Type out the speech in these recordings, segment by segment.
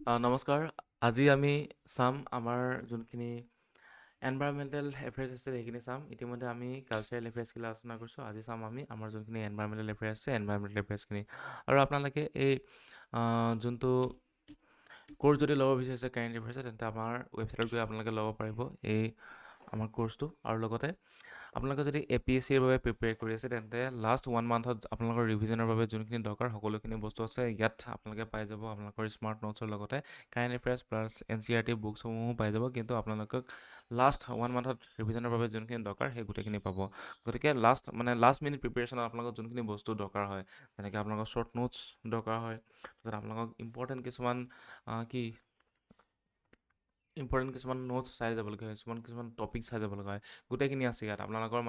নমস্কাৰ। আজি আমি চাম আমাৰ যোনখিনি এনভাইৰমেণ্টেল এফেয়াৰ্ছ আছে সেইখিনি চাম। ইতিমধ্যে আমি কালচাৰেল এফেয়াৰ্ছখিনি আলোচনা কৰিছোঁ। আজি চাম আমি আমাৰ যোনখিনি এনভাইৰমেণ্টেল এফেয়াৰ্ছ আছে এনভাইৰমেণ্টেল এফেয়াৰ্ছখিনি। আৰু আপোনালোকে এই যোনটো কোৰ্চ যদি ল'ব বিচাৰিছে কাৰেণ্ট এফেয়াৰ্ছ তেন্তে আমাৰ ৱেবছাইটত গৈ আপোনালোকে ল'ব পাৰিব এই আমাৰ কোৰ্চটো। আৰু লগতে আপোনালোকে যদি APSCৰ বাবে প্ৰিপেয়াৰ কৰি আছে তেন্তে লাষ্ট 1 মান্থত আপোনালোকৰ ৰিভিজনৰ বাবে যোনখিনি দৰকাৰ সকলোখিনি বস্তু আছে ইয়াত আপোনালোকে পাই যাব। আপোনালোকৰ স্মাৰ্ট নোটছৰ লগতে কাৰেণ্ট এফেয়াৰ্ছ প্লাছ NCERT বুকসমূহো পাই যাব। কিন্তু আপোনালোকক লাষ্ট 1 মান্থত ৰিভিজনৰ বাবে যোনখিনি দৰকাৰ সেই গোটেইখিনি পাব। গতিকে লাষ্ট মিনিট প্ৰিপেৰেশ্যনত আপোনালোকক যোনখিনি বস্তু দৰকাৰ হয়, যেনেকৈ আপোনালোকৰ শ্বৰ্ট নোটছ দৰকাৰ হয়, তাৰপিছত আপোনালোকক ইম্পৰ্টেণ্ট কিছুমান নোটছ চাই যাব লগা হয়, কিছুমান টপিক চাই যাব লগা হয়, গোটেইখিনি আছে ইয়াত। আপোনালোকৰ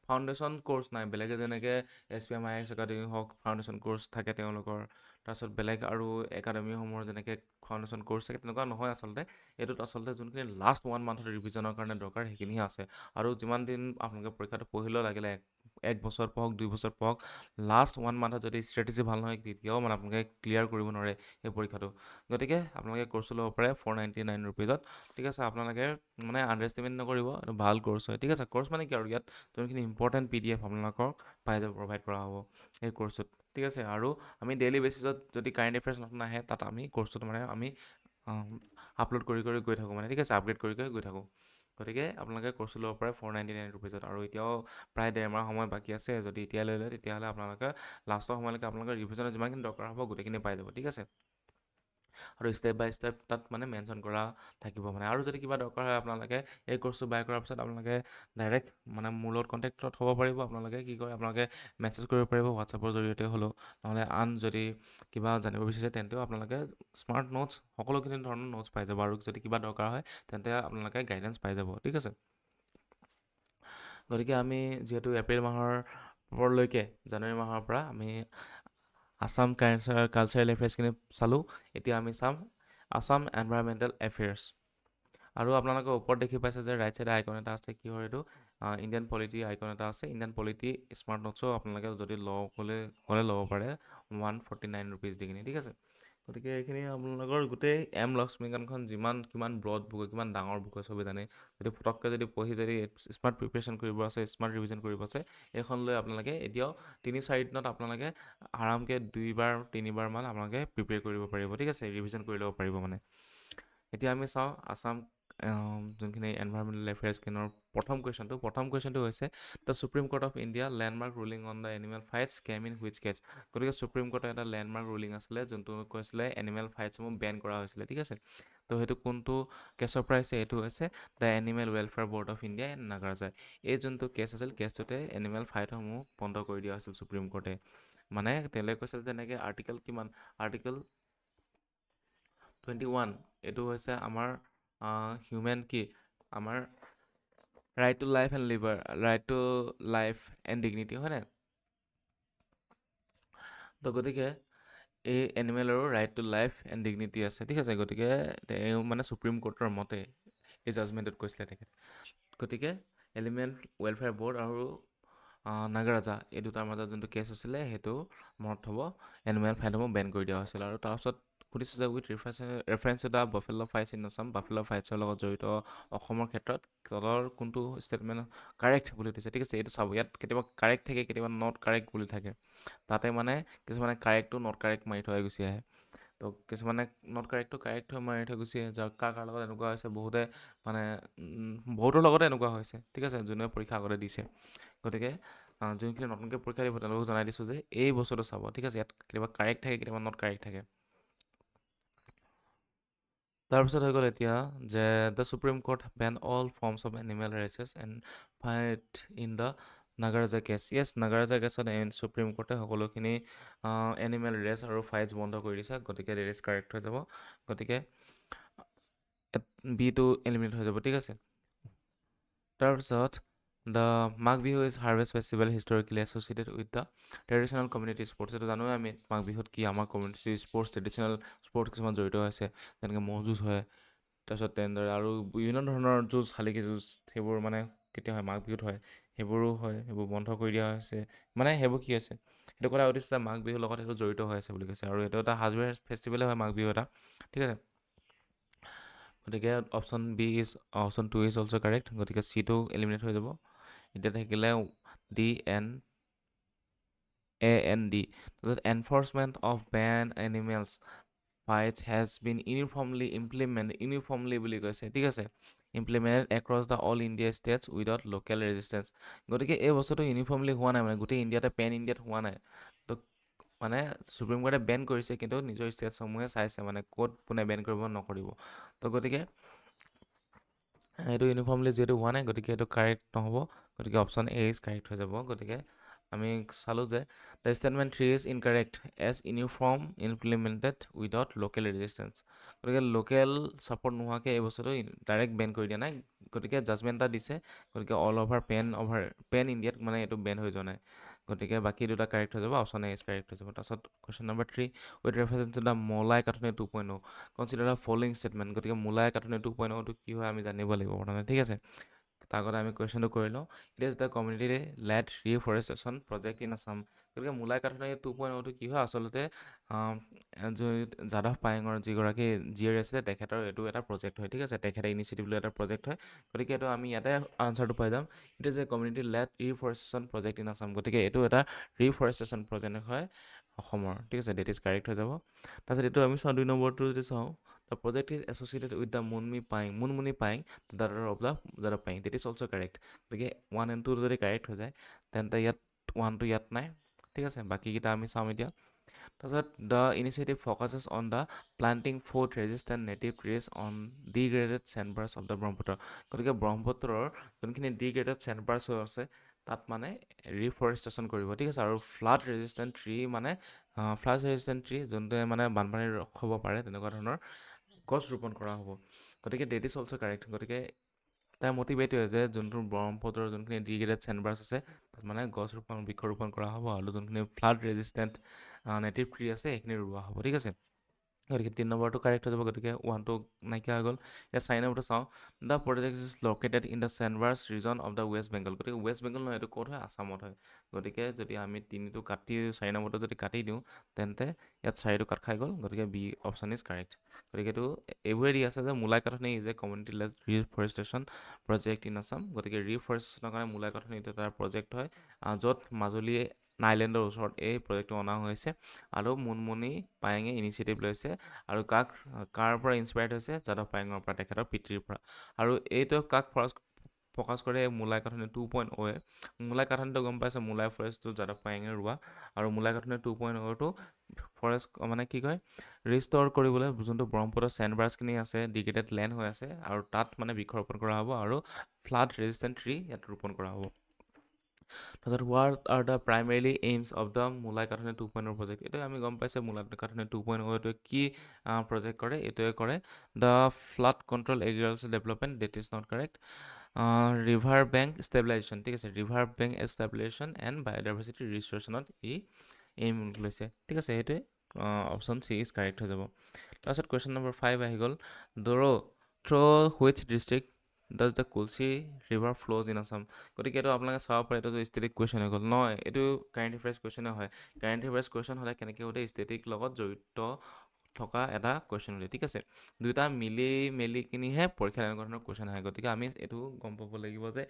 ফাউণ্ডেশ্যন কোৰ্চ নাই, বেলেগে যেনেকৈ SPM IAS একাডেমি হওক ফাউণ্ডেশ্যন কোৰ্চ থাকে তেওঁলোকৰ, তাৰপিছত বেলেগ আৰু একাডেমিসমূহৰ যেনেকৈ ফাউণ্ডেশ্যন কোৰ্চ থাকে তেনেকুৱা নহয় আচলতে। এইটোত আচলতে যোনখিনি লাষ্ট 1 মান্থৰ ৰিভিজনৰ কাৰণে দৰকাৰ সেইখিনিহে আছে। আৰু যিমান দিন আপোনালোকে পৰীক্ষাটো পঢ়িলেও লাগিলে 1 বছৰ পঢ়ক 2 বছৰ পঢ়ক, লাষ্ট 1 মান্থত যদি ষ্ট্ৰেটেজি ভাল নহয় তেতিয়াও আপোনালোকে ক্লিয়াৰ কৰিব নোৱাৰে এই পৰীক্ষাটো। গতিকে আপোনালোকে কোৰ্চটো ল'ব পাৰে 499 ৰুপিজত। ঠিক আছে, আপোনালোকে আণ্ডাৰষ্টিমেট নকৰিব, এইটো ভাল কোৰ্চ হয়। ঠিক আছে, কোৰ্চ কি আৰু ইয়াত যোনখিনি ইম্পৰ্টেণ্ট PDF আপোনালোকক পাই যাব, প্ৰভাইড কৰা হ'ব এই কোৰ্চটোত। ঠিক আছে, আৰু আমি ডেইলি বেচিছত যদি কাৰেণ্ট এফেয়াৰ্ছ নতুন আহে তাত আমি কোৰ্চটোত আমি আপলোড কৰি গৈ থাকোঁ ঠিক আছে, আপগ্ৰেড কৰি গৈ থাকোঁ। গতিকে আপোনালোকে কোৰ্চটো ল'ব পাৰে 499 ৰুপিজত। আৰু এতিয়াও প্ৰায় 1.5 মাহ সময় বাকী আছে। যদি এতিয়া লৈ লয় তেতিয়াহ'লে আপোনালোকে লাষ্টৰ সময়লৈকে আপোনালোকৰ ৰিভিজনত যিমানখিনি দৰকাৰ হ'ব গোটেইখিনি পাই যাব। ঠিক আছে, আৰু ষ্টেপ বাই ষ্টেপ তাত মেনশ্যন কৰা থাকিব। আৰু যদি কিবা দৰকাৰ হয় আপোনালোকে এই কোৰ্চটো বাই কৰাৰ পিছত আপোনালোকে ডাইৰেক্ট মোৰ লগত কণ্টেক্টত হ'ব পাৰিব। আপোনালোকে আপোনালোকে মেছেজ কৰিব পাৰিব হোৱাটছআপৰ জৰিয়তে হ'লেও, নহ'লে আন যদি কিবা জানিব বিচাৰিছে তেন্তেও আপোনালোকে স্মাৰ্ট নোটছ সকলোখিনি ধৰণৰ নোটছ পাই যাব। আৰু যদি কিবা দৰকাৰ হয় তেন্তে আপোনালোকে গাইডেঞ্চ পাই যাব। ঠিক আছে, গতিকে আমি যিহেতু এপ্ৰিল মাহৰলৈকে জানুৱাৰী মাহৰ পৰা আমি আছাম কালচাৰেল এফেয়াৰ্ছখিনি চালোঁ। এতিয়া আমি চাম আছাম এনভাইৰমেণ্টেল এফেয়াৰ্ছ। আৰু আপোনালোকে ওপৰত দেখি পাইছে যে ৰাইট চাইডে আইকন এটা আছে, কিহৰ এইটো ইণ্ডিয়ান পলিটি আইকন এটা আছে। ইণ্ডিয়ান পলিটি স্মাৰ্ট নোটছো আপোনালোকে যদি ক'লে ল'ব পাৰে 149 ৰুপিজ দি কিনি। ঠিক আছে, গতিকে এইখিনি আপোনালোকৰ গোটেই লক্ষ্মীকান্তখন কিমান ব্ৰড বুক হয়, কিমান ডাঙৰ বুক হয় চবেই জানে। যদি ফটককৈ যদি পঢ়ি যদি স্মাৰ্ট প্ৰিপেৰেশ্যন কৰিব আছে, স্মাৰ্ট ৰিভিজন কৰিব আছে, এইখন লৈ আপোনালোকে এতিয়াও 3-4 দিনত আপোনালোকে আৰামকৈ 2-3বাৰমান আপোনালোকে প্ৰিপেয়াৰ কৰিব পাৰিব। ঠিক আছে, ৰিভিজন কৰি ল'ব পাৰিব এতিয়া আমি চাওঁ আছাম যোনখিনি এনভাইৰমেণ্টেল এফেয়াৰ্ছখিনৰ প্ৰথম কুৱেশ্যনটো হৈছে the supreme court of India landmark ruling on the animal fights came in which case. গতিকে সুপ্ৰিম কোৰ্টৰ এটা লেণ্ডমাৰ্ক ৰুলিং আছিলে যোনটো কৈছিলে এনিমেল ফাইটছসমূহ বেন কৰা হৈছিলে। ঠিক আছে, তো সেইটো কোনটো কেছৰ পৰা আহিছে? এইটো হৈছে the animal welfare board of India and নাগাৰাজাই। এই যোনটো কেছ আছিল, কেছটোতে এনিমেল ফাইটসমূহ বন্ধ কৰি দিয়া হৈছিল সুপ্ৰিম কোৰ্টে। তেওঁলোকে কৈছিল যেনেকৈ আৰ্টিকেল 21 এইটো হৈছে আমাৰ হিউমেন আমাৰ right to life and dignity, হয়নে? তো গতিকে এই এনিমেলৰো right to life and dignity আছে। ঠিক আছে, গতিকে তেওঁ সুপ্ৰিম কোৰ্টৰ মতে এই জাজমেণ্টত কৈছিলে তেখেত। গতিকে এনিমেল ৱেলফেয়াৰ বৰ্ড আৰু নাগাৰাজা এই দুটাৰ মাজত যোনটো কেছ হৈছিলে সেইটো মনত থ'ব, এনিমেল ফাইটসমূহ বেন কৰি দিয়া হৈছিল। আৰু তাৰপিছত সুধিছে যে with reference to the buffalo fights in Assam, buffalo ফাইটছৰ লগত জড়িত অসমৰ ক্ষেত্ৰত তলৰ কোনটো ষ্টেটমেণ্ট কাৰেক্ট বুলি দিছে। ঠিক আছে, এইটো চাব, ইয়াত কেতিয়াবা কাৰেক্ট থাকে, কেতিয়াবা নট কাৰেক্ট বুলি থাকে। তাতে কিছুমানে কাৰেক্টটো নট কাৰেক্ট মাৰি থৈ গুচি আহে। তো কিছুমানে নট কাৰেক্টটো কাৰেক্ট হৈ মাৰি থৈ গুচি আহে। কাৰ লগত এনেকুৱা হৈছে, বহুতৰ লগতে এনেকুৱা হৈছে। ঠিক আছে, যোনে পৰীক্ষা আগতে দিছে। গতিকে যোনখিনি নতুনকৈ পৰীক্ষা দিব তেওঁলোকক জনাই দিছোঁ যে এই বস্তুটো চাব। ঠিক আছে, ইয়াত কেতিয়াবা কাৰেক্ট থাকে, কেতিয়াবা নট কাৰেক্ট থাকে। তাৰপিছত হৈ গ'ল এতিয়া যে the supreme court ban all forms of animal races and fight in the Nagaraja case. Yes, নাগাৰাজা কেছত সুপ্ৰিম কোৰ্টে সকলোখিনি এনিমেল ৰেচ আৰু ফাইটছ বন্ধ কৰি দিছে। গতিকে ৰেচ কাৰেক্ট হৈ যাব, গতিকে বিটো এলিমিনেট হৈ যাব। ঠিক আছে, তাৰপিছত the Magh Bihu is harvest festival historically associated with the traditional community sports. এইটো জানোৱে আমি মাঘ বিহুত কি আমাৰ কমিউনিটি স্পৰ্টছ, ট্ৰেডিশ্যনেল স্পৰ্টছ কিছুমান জড়িত হৈছে, যেনেকৈ ম'হ যুঁজ হয়। তাৰপিছত তেনেদৰে আৰু বিভিন্ন ধৰণৰ যুঁজ, শালিকি যুঁজ, সেইবোৰ কেতিয়া হয়? মাঘ বিহুত হয়। সেইবোৰো হয়, সেইবোৰ বন্ধ কৰি দিয়া হৈছে। সেইবোৰ কি হৈছে? সেইটো কথা সুধিছে যে মাঘ বিহুৰ লগত সেইটো জড়িত হৈ আছে বুলি কৈছে। আৰু এইটো এটা হাৰ্ভেষ্ট ফেষ্টিভেলে হয় মাঘ বিহু এটা। ঠিক আছে, গতিকে option B is option 2 is also' correct. গতিকে চিটো এলিমিনেট হৈ যাব। এতিয়া থাকিলে D and A and D. তাৰপিছত enforcement of ban animals fights has been uniformly বুলি কৈছে, ঠিক আছে, implemented across the all India states without local resistance. গতিকে এই বস্তুটো ইউনিফৰ্মলি হোৱা নাই, মানে গোটেই ইণ্ডিয়াতে পেন ইণ্ডিয়াত হোৱা নাই। তো মানে সুপ্ৰিম কোৰ্টে বেন কৰিছে, কিন্তু নিজৰ ষ্টেটসমূহে চাইছে মানে ক'ত কোনে বেন কৰিব নকৰিব। তো গতিকে এইটো ইউনিফৰ্মলি যিহেতু হোৱা নাই, গতিকে এইটো কাৰেক্ট নহ'ব। গতিকে অপশ্যন এ ইজ কাৰেক্ট হৈ যাব। গতিকে আমি চালোঁ যে the statement 3 is incorrect as uniform implemented without local resistance. গতিকে লোকেল ছাপৰ্ট নোহোৱাকৈ এই বস্তুটো ডাইৰেক্ট বেন কৰি দিয়া নাই, গতিকে জাজমেণ্ট এটা দিছে। গতিকে অল অভাৰ পেন ইণ্ডিয়াত মানে এইটো বেন হৈ যোৱা নাই। গতিকে বাকী দুটা কাৰেক্ট হৈ যাব, অপশ্যন এ ইজ কাৰেক্ট হৈ যাব। তাৰপিছত question number 3 with reference to the Molai Kathoni 2.0 consider the following statement. গতিকে মলাই কাঠনি 2.0টো কি হয় আমি জানিব লাগিব প্ৰথমে, ঠিক আছে। তাৰ আগতে আমি কুৱেশ্যনটো কৰি লওঁ। It is the community led reforestation project in Assam. গতিকে মূলাই কাঠনি 2.0টো কি হয়, আচলতে যাদৱ পায়েঙৰ যিগৰাকী জীয়েৰী আছিলে তেখেতৰ এইটো এটা প্ৰজেক্ট হয়, ঠিক আছে, তেখেতে ইনিচিয়েটিভ লৈ এটা প্ৰজেক্ট হয়। গতিকে এইটো আমি ইয়াতে আনচাৰটো পাই যাম। It is a community led reforestation project in Assam. গতিকে এইটো এটা ৰিফৰেষ্টেশ্যন প্ৰজেক্ট হয় অসমৰ, ঠিক আছে, ডেট ইজ কাৰেক্ট হৈ যাব। তাৰপিছত এইটো আমি চাওঁ 2 নম্বৰটো যদি চাওঁ, the project is associated with the Munmuni Payeng the daughter of the যাদৱ Payeng, that is also' correct. গতিকে 1 and 2 যদি কাৰেক্ট হৈ যায় তেন্তে ইয়াত 1টো ইয়াত নাই, ঠিক আছে। বাকীকেইটা আমি চাওঁ এতিয়া। তাৰপিছত the initiative focuses on the planting flood resistant native trees on degraded sandbars of the Brahmaputra. গতিকে ব্ৰহ্মপুত্ৰৰ যোনখিনি ডিগ্ৰেডেড চেণ্ডবাৰ্ছ আছে তাত মানে ৰিফৰেষ্টেশ্যন কৰিব, ঠিক আছে। আৰু ফ্লাড ৰেজিষ্টেণ্ট ট্ৰী যোনটোৱে মানে বানপানী ৰখাব পাৰে, তেনেকুৱা ধৰণৰ গছ ৰোপণ কৰা হ'ব। গতিকে ডেট ইজ অলছ' কাৰেক্ট। গতিকে তাৰ মটিভ এইটোৱে যে যোনটো ব্ৰহ্মপুত্ৰৰ যোনখিনি ডিগ্ৰেডেড চেণ্ডবাৰ্ছ আছে তাত মানে বৃক্ষৰোপণ কৰা হ'ব, আৰু যোনখিনি ফ্লাড ৰেজিষ্টেণ্ট নেটিভ ট্ৰী আছে সেইখিনি ৰোৱা হ'ব, ঠিক আছে। গতিকে 3 নম্বৰটো কাৰেক্ট হৈ যাব। গতিকে 1টো নাইকিয়া হৈ গ'ল। এতিয়া 4 নম্বৰটো চাওঁ। The project is located in the sandbars region of the West Bengal. গতিকে ৱেষ্ট বেংগল নহয়, এইটো ক'ত হয়, আছামত হয়। গতিকে যদি আমি 3টো কাটি 4 নম্বৰটো যদি কাটি দিওঁ তেন্তে ইয়াত 4টো কাট খাই গ'ল। গতিকে বি অপশ্যন ইজ কাৰেক্ট। গতিকে এইটো এইবোৰে দি আছে যে Mulai Kathoni is a community led reforestation project in Assam. গতিকে ৰিফৰেষ্টেশ্যনৰ কাৰণে মূলাই কাঠনি এইটো এটা প্ৰজেক্ট হয়, য'ত মাজুলী আইলেণ্ডৰ ওচৰত এই প্ৰজেক্টটো অনা হৈছে, আৰু মুনমুনি পায়েঙে ইনিচিয়েটিভ লৈছে। আৰু কাৰ পৰা ইনস্পায়াৰ্ড হৈছে, যাদৱ পায়েঙৰ পৰা, তেখেতৰ পিতৃৰ পৰা। আৰু এইটো কাক ফ'কাছ কৰে, মূলাই কাঠনি 2.0য়ে। মূলাই কাঠনিটো গম পাইছে, মূলাই ফৰেষ্টটো যাদৱ পায়েঙে ৰোৱা, আৰু মূলাই কাঠনি 2.0টো ফৰেষ্ট মানে কি কয়, ৰিষ্ট'ৰ কৰিবলৈ যোনটো ব্ৰহ্মপুত্ৰৰ চেণ্ডবাৰ্ছখিনি আছে, ডিগ্ৰেডেড লেণ্ড হৈ আছে, আৰু তাত মানে বৃক্ষৰোপণ কৰা হ'ব, আৰু ফ্লাড ৰেজিষ্টেণ্ট ট্ৰী ইয়াত ৰোপণ কৰা হ'ব। তাৰপিছত what are the primarily aims of the Mulai Kathoni 2.0 project. এইটোৱে আমি গম পাইছোঁ মূলাই কাঠনি 2.0 এইটোৱে কি প্ৰজেক্ট কৰে, এইটোৱে কৰে the flood control agriculture development, that is not correct. River bank stabilisation, ঠিক আছে, river bank establishment and biodiversity ৰিষ্ট'ৰেশ্যনত এইম লৈছে, ঠিক আছে। সেইটোৱে অপশ্যন চি ইজ কাৰেক্ট হৈ যাব। তাৰপিছত কুৱেশ্যন নম্বৰ 5 আহি গ'ল। Through which district does the Kulsi river flows in Assam. গতিকে এইটো আপোনালোকে চাব পাৰে, এইটো ষ্টেটিক কুৱেশ্যন হৈ গ'ল নহয়, এইটো কাৰেণ্ট এফেয়াৰ্ছ কুৱেশ্যনে হয়। কাৰেণ্ট এফেয়াৰ্ছ কুৱেশ্যন হ'লে কেনেকৈ সোধে, ষ্টেটিক লগত জড়িত থকা এটা কুৱেশ্যন হ'লে, ঠিক আছে। দুয়োটা মিলি মেলি কিনিহে পৰীক্ষাত এনেকুৱা ধৰণৰ কুৱেশ্যন আহে। গতিকে আমি এইটো গম পাব লাগিব যে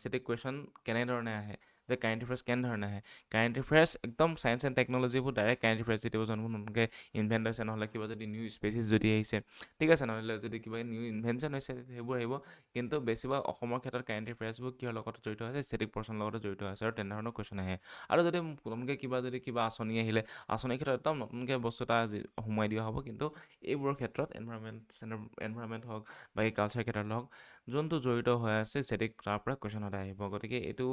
ষ্টেটিক কুৱেশ্যন কেনেধৰণে আহে, যে কাৰেণ্ট এফেয়াৰ্ছ কেনেধৰণে আহে। কাৰেণ্ট এফেয়াৰ্ছ একদম ছায়েন্স এণ্ড টেকন'লজিবোৰ ডাইৰেক্ট কাৰেণ্ট এফেয়াৰ্ছ যেতিয়া যোনবোৰ নতুনকৈ ইনভেণ্ট হৈছে, নহ'লে কিবা যদি নিউ স্পেচিছ যদি আহিছে, ঠিক আছে, নহ'লে যদি কিবা নিউ ইনভেনশ্যন হৈছে সেইবোৰ আহিব। কিন্তু বেছিভাগ অসমৰ ক্ষেত্ৰত কাৰেণ্ট এফেয়াৰ্ছবোৰ কিহৰ লগত জড়িত হৈছে, ষ্টেটিক পৰ্চনৰ লগত জড়িত হৈছে, আৰু তেনেধৰণৰ কুৱেশ্যন আহে। আৰু যদি নতুনকৈ কিবা আঁচনি আহিলে, আঁচনিৰ ক্ষেত্ৰত একদম নতুনকৈ বস্তু এটা সোমোৱাই দিয়া হ'ব। কিন্তু এইবোৰৰ ক্ষেত্ৰত এনভাইৰনমেণ্ট হওক বা কালচাৰ ক্ষেত্ৰত হওক, যোনটো জড়িত হৈ আছে ষ্টেটিক, তাৰ পৰা কুৱেশ্যন সদায় আহিব। গতিকে এইটো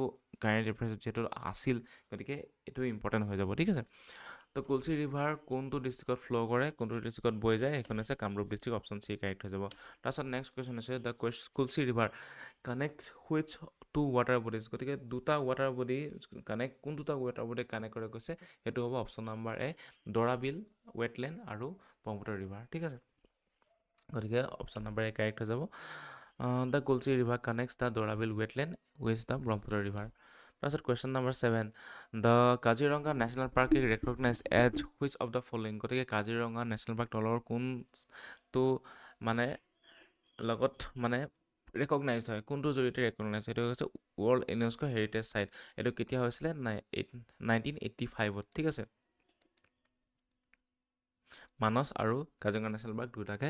কাৰেণ্ট এফেয়াৰ্ছ যিহেতু আছিল, গতিকে এইটো ইম্পৰ্টেণ্ট হৈ যাব, ঠিক আছে। তো কোলচি ৰিভাৰ কোনটো ডিষ্ট্ৰিক্টত ফ্ল' কৰে, কোনটো ডিষ্ট্ৰিক্টত বৈ যায়, সেইখন হৈছে Kamrup district, option C correct হৈ যাব। তাৰপিছত নেক্সট কুৱেশ্যন হৈছে the Kulsi river connect which two water bodies. গতিকে দুটা ৱাটাৰ বডি কোন দুটা ৱাটাৰ বডি কানেক্ট কৰে কৈছে, সেইটো হ'ব অপশ্যন নম্বৰ এ, দৰাবিল ৱেটলেণ্ড আৰু ব্ৰহ্মপুত্ৰ ৰিভাৰ, ঠিক আছে। গতিকে অপশ্যন নম্বৰ এ কাৰেক্ট হৈ যাব। The Kulsi river connects the Dorabil wetland with the Brahmaputra river. তাৰপিছত question number 7, the Kaziranga national park is recognise as which of the following. গতিকে কাজিৰঙা নেশ্যনেল পাৰ্ক তলৰ কোনটো মানে লগত মানে ৰেকগনাইজ হয়। কোনটোৰ জৰিয়তে ৰেকগনাইজ হয়? এইটো হৈছে ৱৰ্ল্ড ইউনেস্কো হেৰিটেজ চাইট। এইটো কেতিয়া হৈছিলে? 1985ত, ঠিক আছে। মানস আৰু কাজিৰঙা নেশ্যনেল পাৰ্ক দুটাকে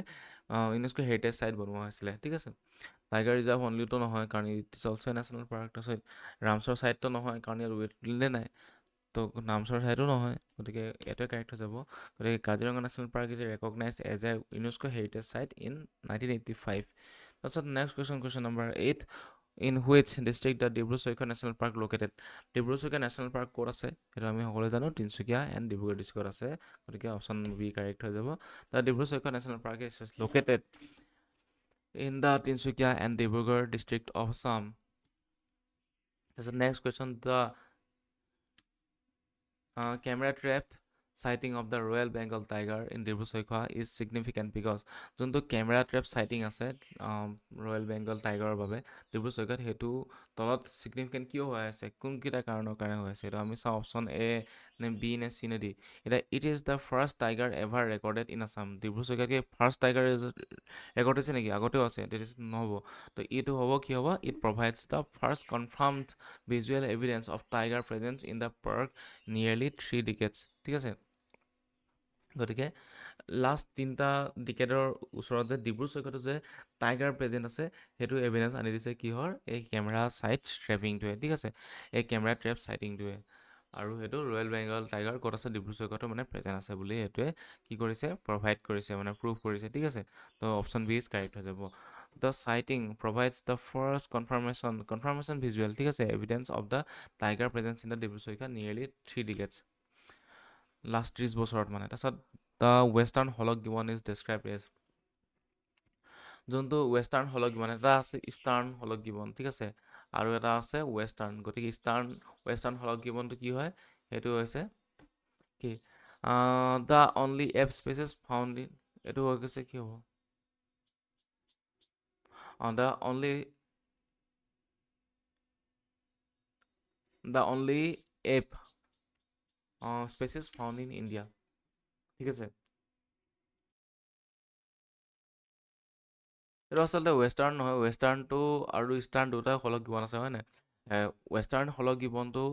ইউনেস্কো হেৰিটেজ চাইট বনোৱা হৈছিলে, ঠিক আছে। টাইগাৰ ৰিজাৰ্ভ অনলিটো নহয়, কাৰণ it is also' A national park. তাৰপিছত ৰামচৰ চাইটটো নহয়, কাৰণ ইয়াত ৱেটলেণ্ডে নাই। তো নামচৰ চাইটো নহয়, গতিকে এইটোৱে কাৰেক্ট হৈ যাব। গতিকে Kaziranga national park is recognised as a UNESCO heritage site in 1985। তাৰপিছত next question number 8, in which district the Dibru Saikhowa national park located. Dibru Saikhowa national park ক'ত আছে? সেইটো আমি সকলোৱে জানো, তিনিচুকীয়া এণ্ড ডিব্ৰুগড় ডিষ্ট্ৰিক্টত আছে। গতিকে অপশ্যন বি কাৰেক্ট হৈ যাব। The Dibru Saikhowa national park is located in the Tinsukia and Dibrugarh district of Assam. তাৰপিছত next question, the camera trapped sighting of the Royal Bengal tiger in Dibru-Soikhowa is significant because যোনটো camera trap sighting আছে royal Bengal টাইগাৰৰ বাবে ডিব্ৰু-ছৈখোৱাত, সেইটো তলত significant কিয় হৈ আছে? কোনকেইটা কাৰণৰ কাৰণে হৈ আছে? এইটো আমি চাওঁ অপশ্যন এ নে বি নে চি নে ডি। এতিয়া it is the first tiger ever recorded in Assam. ডিব্ৰু-ছৈখোৱাত কি ফাৰ্ষ্ট টাইগাৰ ৰেকৰ্ড হৈছে নেকি? আগতেও আছে, নহ'ব। তো এইটো হ'ব, কি হ'ব? It provides the first confirmed visual evidence of tiger presence in the park nearly 3 ডিকেডছ, ঠিক আছে। গতিকে লাষ্ট 3টা ডিকেডৰ ওচৰত যে ডিব্ৰু-ছৈখোৱাটো যে টাইগাৰ প্ৰেজেণ্ট আছে, সেইটো এভিডেঞ্চ আনি দিছে কিহৰ? এই কেমেৰা চাইট ট্ৰেপিংটোৱে, ঠিক আছে। এই কেমেৰা ট্ৰেপ চাইটিংটোৱে। আৰু সেইটো ৰয়েল বেংগল টাইগাৰ ক'ত আছে? ডিব্ৰু-ছৈখোৱাটো মানে প্ৰেজেণ্ট আছে বুলি সেইটোৱে কি কৰিছে? প্ৰভাইড কৰিছে, মানে প্ৰুভ কৰিছে, ঠিক আছে। তো অপশ্যন বি ইজ কাৰেক্ট হৈ যাব। The sighting provides the first confirmation visual, ঠিক আছে, evidence of the tiger presence in the Dibru Saikhowa nearly 3 decades, last 30 বছৰত মানে। তাৰপিছত the western hoolock gibbon is describe as. যোনটো ৱেষ্টাৰ্ণ হলক গিবন, এটা আছে ইষ্টাৰ্ণ হলক গিবন, ঠিক আছে, আৰু এটা আছে ৱেষ্টাৰ্ণ। গতিকে ৱেষ্টাৰ্ণ হলক গিবনটো কি হয়? সেইটো হৈছে কি? The only ape species found in, এইটো হৈ গৈছে কি হ'ব? The only ape species found in India, ঠিক আছে। এইটো আচলতে ৱেষ্টাৰ্ণ নহয়, ৱেষ্টাৰ্ণটো আৰু ইষ্টাৰ্ণ দুটাই হলক গিবন আছে, হয় নাই? ৱেষ্টাৰ্ণ হলক গিবনটো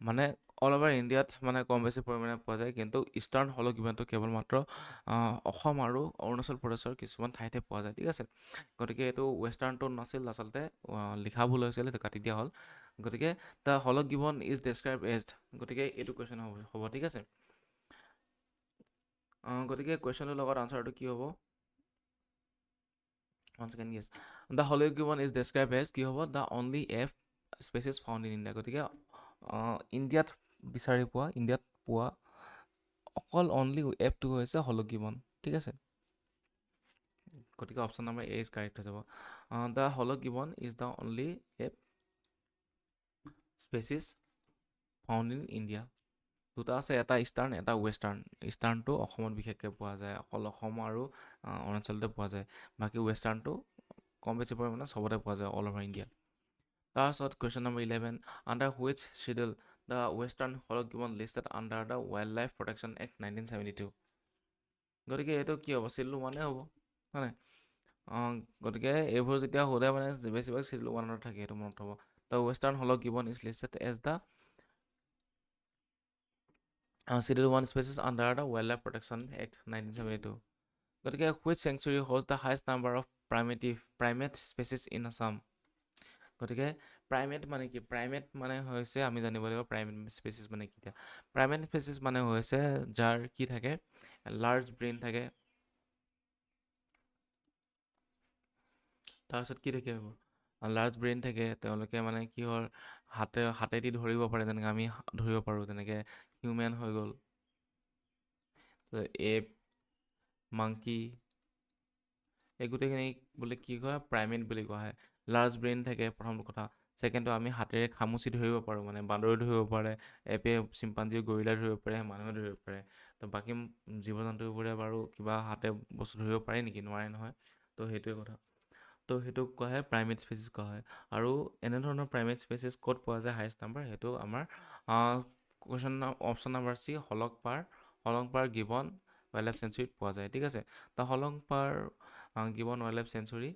মানে অল অভাৰ ইণ্ডিয়াত মানে কম বেছি পৰিমাণে পোৱা যায়, কিন্তু ইষ্টাৰ্ণ হলক গিবনটো কেৱল মাত্ৰ অসম আৰু অৰুণাচল প্ৰদেশৰ কিছুমান ঠাইতে পোৱা যায়, ঠিক আছে। গতিকে এইটো ৱেষ্টাৰ্ণটো নাছিল, আচলতে লিখা ভুল হৈছিল, সেইটো কাটি দিয়া হ'ল। গতিকে the hoolock gibbon is describe as, গতিকে এইটো কুৱেশ্যন হ'ব, ঠিক আছে। গতিকে কুৱেশ্যনটোৰ লগত আনচাৰটো কি হ'ব? Once again, yes. The Hollywood gibbon is described as কি হ'ব? The only F species found in India. গতিকে ইণ্ডিয়াত বিচাৰি পোৱা, ইণ্ডিয়াত পোৱা অকল অনলি এপটো হৈছে হলক গিবন, ঠিক আছে। গতিকে option number A is correct হৈ যাব। The hoolock gibbon is the only ape species found in India. দুটা আছে, এটা ইষ্টাৰ্ণ, এটা ৱেষ্টাৰ্ণ। ইষ্টাৰ্ণটো অসমত বিশেষকৈ পোৱা যায়, অকল অসম আৰু অৰুণাচলতে পোৱা যায়। বাকী ৱেষ্টাৰ্ণটো কম বেছি পৰিমাণে চবতে পোৱা যায়, অল অভাৰ ইণ্ডিয়া। তাৰপিছত question number 11, under which schedule the western hoolock gibbon listed under the wild life protection act 1972। গতিকে এইটো কি হ'ব? শ্বিডিউল 1 হ'ব, হয় নাই? গতিকে এইবোৰ যেতিয়া সোধে মানে বেছিভাগ শ্বিডিউল 1 থাকে, সেইটো মনত হ'ব। The western hoolock gibbon is listed as the Schedule 1 species under the Wildlife Protection Act 1972. গতিকে which sanctuary holds the highest number of primate species in Assam? গতিকে প্ৰাইমেট মানে কি? প্ৰাইমেট মানে হৈছে, আমি জানিব লাগিব প্ৰাইমেট স্পেচিছ মানে কি। এতিয়া প্ৰাইমেট স্পেচিছ মানে হৈছে যাৰ কি থাকে? লাৰ্জ ব্ৰেইন থাকে। তাৰপিছত কি থাকে? লাৰ্জ ব্ৰেইন থাকে, তেওঁলোকে মানে কি হ'ল হাতেদি ধৰিব পাৰে, যেনেকৈ আমি ধৰিব পাৰোঁ, তেনেকৈ হিউমেন হৈ গ'ল, এপ, মাংকি, এই গোটেইখিনি বোলে কি কয়? প্ৰাইমেট বুলি কোৱা হয়। লাৰ্জ ব্ৰেইন থাকে প্ৰথম কথা। ছেকেণ্ডটো আমি হাতেৰে খামুচি ধৰিব পাৰোঁ, মানে বান্দৰে ধৰিব পাৰে, এপে চিম্পাঞ্জীয়ে গৰিলাই ধৰিব পাৰে, মানুহে ধৰিব পাৰে। তো বাকী জীৱ জন্তুবোৰে বাৰু কিবা হাতে বস্তু ধৰিব পাৰে নেকি? নোৱাৰে নহয়। তো সেইটোৱে কথা। তো সেইটোক কোৱা হয় প্ৰাইমেট স্পেচিছ কোৱা হয়। আৰু এনেধৰণৰ প্ৰাইমেট স্পেচিছ ক'ত পোৱা যায় হায়েষ্ট নাম্বাৰ? সেইটো আমাৰ option number C, Hollongapar gibbon wild life চেঞ্চুৰীত পোৱা যায়, ঠিক আছে। The Hollongapar gibbon wild life sanctuary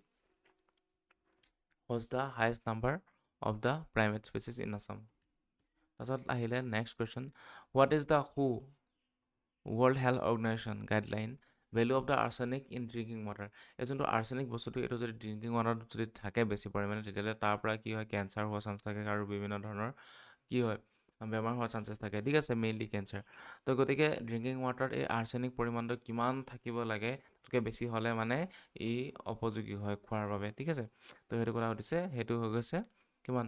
hosts the highest number of the primate species in Assam. তাৰপিছত আহিলে next question, what is the World Health organisation guideline value of the arsenic in drinking water? এই যোনটো arsenic বস্তুটো এইটো যদি drinking ৱাটাৰত যদি থাকে বেছি পৰিমাণে, তেতিয়াহ'লে তাৰ পৰা কি হয়, কেঞ্চাৰ হোৱা চান্স থাকে আৰু বিভিন্ন ধৰণৰ কি হয়, বেমাৰ হোৱাৰ চান্সেছ থাকে, ঠিক আছে, মেইনলি কেঞ্চাৰ। তো গতিকে ড্ৰিংকিং ৱাটাৰত এই আৰ্চেনিক পৰিমাণটো কিমান থাকিব লাগে, তাতকৈ বেছি হ'লে মানে ই উপযোগী হয় খোৱাৰ বাবে, ঠিক আছে। তো সেইটো কথা সুধিছে, সেইটো হৈ গৈছে কিমান,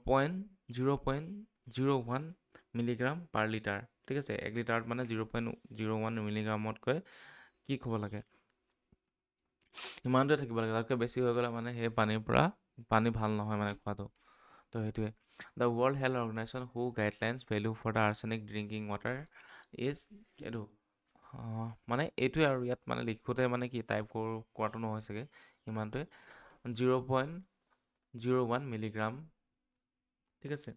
0.01 মিলিগ্ৰাম পাৰ লিটাৰ, ঠিক আছে। 1 লিটাৰত মানে 0.01 মিলিগ্ৰামতকৈ কি খাব লাগে, ইমানটোৱে থাকিব লাগে। তাতকৈ বেছি হৈ গ'লে মানে সেই পানীৰ পৰা পানী ভাল নহয় মানে খোৱাটো। তো সেইটোৱে। দ্য ৱৰ্ল্ড হেল্থ অৰ্গেনাইজেশ্যন হু guidelines value for the arsenic drinking water is, এইটো মানে এইটোৱে আৰু ইয়াত মানে লিখোঁতে মানে কি টাইপ কৰাটো নহয় চাগে, ইমানটোৱে 0.01 মিলিগ্ৰাম, ঠিক আছে,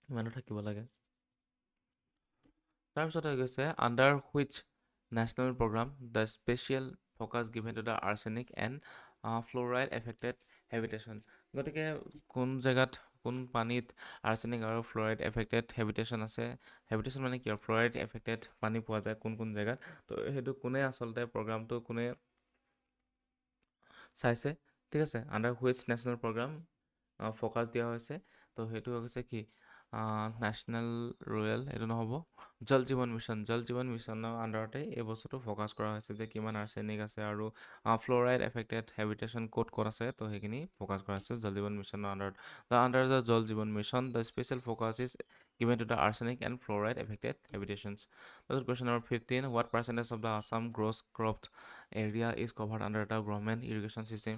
ইমানটো থাকিব লাগে। তাৰপিছত হৈ গৈছে under which national programme the special focus given to the arsenic and fluoride affected habitation. গতিকে কোন জেগাত কোন পানীত আৰ্চেনিক আৰু ফ্ল'ৰাইড এফেক্টেড হেবিটেশ্যন আছে, হেবিটেশ্যন মানে কি আৰু ফ্ল'ৰাইড এফেক্টেড পানী পোৱা যায় কোন কোন জেগাত, তো সেইটো কোনে আচলতে প্ৰগ্ৰামটো কোনে চাইছে, ঠিক আছে। Under which national programme focus দিয়া হৈছে, তো সেইটো হৈ গৈছে কি নেশ্যনেল ৰুৰেল, এইটো নহ'ব, জল জীৱন মিছন। জল জীৱন মিছনৰ আণ্ডাৰতে এই বস্তুটো ফ'কাছ কৰা হৈছে যে কিমান আৰ্চেনিক আছে আৰু ফ্ল'ৰাইড এফেক্টেড হেবিটেশ্যন ক'ত ক'ত আছে, তো সেইখিনি ফ'কাছ কৰা হৈছে জল জীৱন মিছনৰ আণ্ডাৰত। আণ্ডাৰ দ্য জল Jeevan mission the special focus is given to the arsenic and fluoride affected habitations. That's question number 15. What percentage of the Assam gross cropped area is covered under the government irrigation system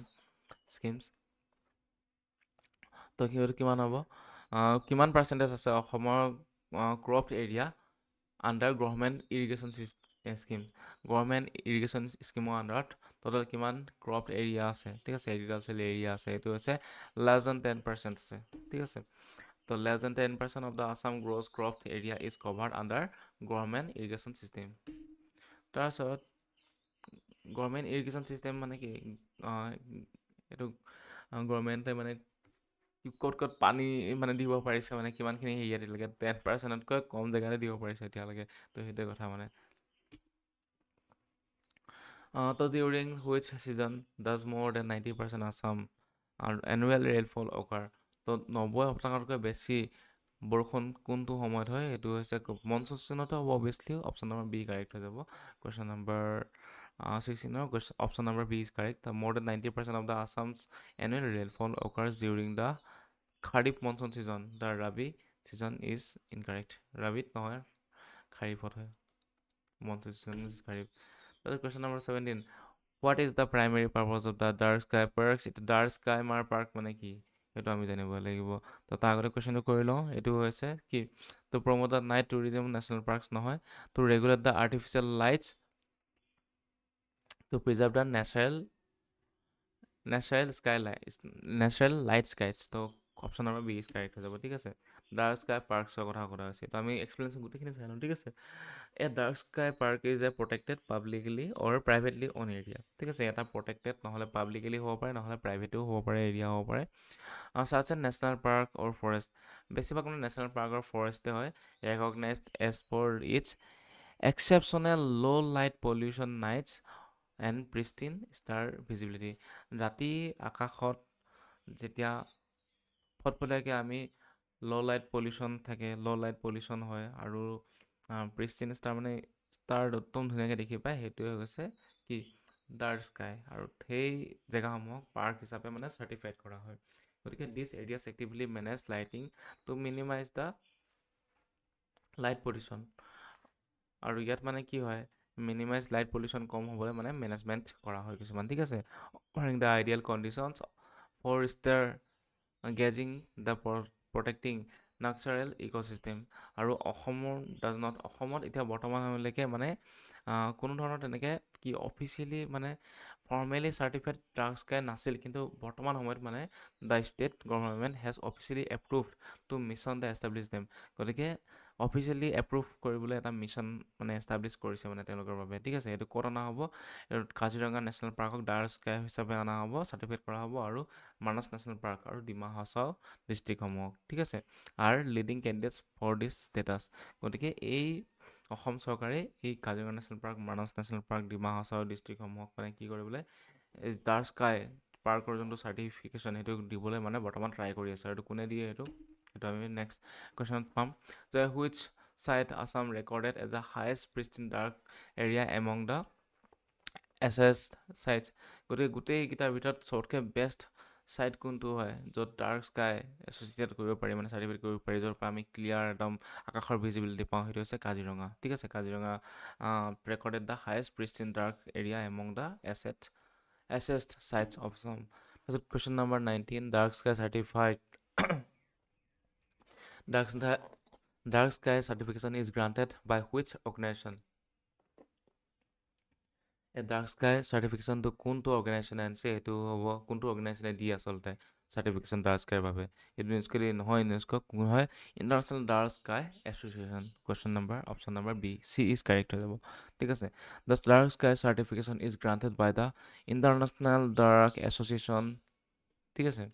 schemes? তো সিহঁত কিমান হ'ব, কিমান percentage আছে অসমৰ cropped area under government irrigation scheme, government irrigation স্কিমৰ আণ্ডাৰত total কিমান ক্ৰপড এৰিয়া আছে, ঠিক আছে, এগ্ৰিকালচাৰেল এৰিয়া আছে, এইটো হৈছে লেছ দেন 10% আছে, ঠিক আছে। তো less than 10% of the Assam gross cropped area is covered under government irrigation system. তাৰপিছত গভৰ্ণমেণ্ট ইৰিগেশ্যন ছিষ্টেম মানে কি, এইটো গভৰ্ণমেণ্টে মানে ক'ত ক'ত পানী মানে দিব পাৰিছে, মানে কিমানখিনি এৰিয়া দিলেগে, 10%তকৈ কম জেগাতে দিব পাৰিছে এতিয়ালৈকে, তো সেইটোৱে কথা মানে। তো ডিউৰিং হুইচ ছিজন ডাজ মোৰ দেন 90% আছাম আৰু এনুৱেল ৰেইনফল অকাৰ? তো 90%তকৈ বেছি বৰষুণ কোনটো সময়ত হয়, এইটো হৈছে মনচুন ছিজনতো হ'ব obviously, option number B correct হৈ যাব। Question number 16 option number B is correct. More than 90% of the Assam's annual rainfall occurs during the kharif monsoon season, the rabi season is incorrect. ৰাবিত নহয়, খাৰিফত হয়, মনচুন ছিজন ইজ খাৰিফ। তাৰপিছত question number 17, what is the primary purpose of the dark sky parks? এইটো dark sky মাৰ park মানে কি, সেইটো আমি জানিব লাগিব। তো তাৰ আগতে কুৱেশ্যনটো কৰি লওঁ, এইটো হৈছে কি, তো promote the night tourism national parks নহয়, তো regulate the artificial lights, to preserve the natural sky light, natural light skies, তো option number B is correct হৈ যাব, ঠিক আছে। ডাৰ্ক স্কাই পাৰ্কছৰ কথা কথা হৈছে, তো আমি এক্সপ্লেনেশ্যন গোটেইখিনি চাই লওঁ, ঠিক আছে। A dark sky park is a protected publicly or privately owned area, ঠিক আছে। এটা প্ৰটেক্টেড নহ'লে পাব্লিকলি হ'ব পাৰে, নহ'লে প্ৰাইভেটেও হ'ব পাৰে, এৰিয়া হ'ব পাৰে। Search and national park or forest, বেছিভাগ মানে নেশ্যনেল পাৰ্ক আৰু ফৰেষ্টে হয়। Recognised as for its exceptional low' light pollution nights and pristine star visibility, ৰাতি আকাশত যেতিয়া ফটফটীয়াকৈ আমি ল' লাইট পলিউশ্যন থাকে, ল' লাইট পলিউশ্যন হয় আৰু প্ৰিষ্টিন ষ্টাৰ মানে ষ্টাৰ একদম ধুনীয়াকৈ দেখি পায়, সেইটোৱে হৈছে কি ডাৰ্ক স্কাই, আৰু সেই জেগাসমূহক পাৰ্ক হিচাপে মানে চাৰ্টিফাইড কৰা হয়। গতিকে this areas actively manage lighting to minimise the light pollution, আৰু ইয়াত মানে কি হয়, মিনিমাইজ লাইট পলিউশ্যন কম হ'বলৈ মানে মেনেজমেণ্ট কৰা হয় কিছুমান, ঠিক আছে। Offering the ideal conditions for star gazing the protecting natural ecosystem, আৰু অসমত এতিয়া বৰ্তমান সময়লৈকে মানে কোনো ধৰণৰ তেনেকৈ কি অফিচিয়েলি মানে ফৰ্মেলি চাৰ্টিফাইড ডাৰ্ক স্কাই নাছিল, কিন্তু বৰ্তমান সময়ত মানে the state government has officially approved to mission the establish them. গতিকে অফিচিয়েলি এপ্ৰুভ কৰিবলৈ এটা মিছন মানে এষ্টাব্লিছ কৰিছে মানে তেওঁলোকৰ বাবে, ঠিক আছে। এইটো ক'ত অনা হ'ব? কাজিৰঙা নেশ্যনেল পাৰ্কক ডাৰ্ক স্কাই হিচাপে অনা হ'ব, চাৰ্টিফাইড কৰা হ'ব, আৰু মানস নেশ্যনেল পাৰ্ক আৰু ডিমা হাছাও ডিষ্ট্ৰিক্টসমূহক, ঠিক আছে, are leading candidates for this status. গতিকে এই অসম চৰকাৰে এই Kaziranga national park, Manas national park, Dima Hasao ডিষ্ট্ৰিক্টসমূহক মানে কি কৰিবলৈ ডাৰ্ক স্কাই পাৰ্কৰ যোনটো চাৰ্টিফিকেশ্যন সেইটো দিবলৈ মানে বৰ্তমান ট্ৰাই কৰি আছে। আৰু এইটো কোনে দিয়ে সেইটো আমি নেক্সট কুৱেশ্যনত পাম, যে which site Assam recorded as a highest pristine dark area among the assessed sites. গতিকে গোটেইকেইটাৰ ভিতৰত চবতকৈ বেষ্ট চাইট কোনটো হয় য'ত ডাৰ্ক স্কাই এছ'চিয়েট কৰিব পাৰি, মানে চাৰ্টিফিকেট কৰিব পাৰি, য'ৰ পৰা আমি ক্লিয়াৰ একদম আকাশৰ ভিজিবিলিটি পাওঁ, সেইটো হৈছে কাজিৰঙা, ঠিক আছে। Kaziranga recorded the highest pristine dark area among the assessed sites of Assam. তাৰপিছত question number 19, dark sky certified dark sky certification is granted by which organisation? এই ডাৰ্ক স্কাই চাৰ্টিফিকেশ্যনটো কোনটো অৰ্গেনাইজেশ্যনে আনিছে, সেইটো হ'ব কোনটো অৰ্গেনাইজেশ্যনে দিয়ে আচলতে চাৰ্টিফিকেশ্যন ডাৰ্ক স্কাইৰ বাবে? এইটো ইউনেস্কো নহয়, ইউনেস্কো কোন হয়? International dark sky association. Question number option number B, C is correct হৈ যাব, ঠিক আছে। The dark sky certification is granted by the international dark association, ঠিক আছে।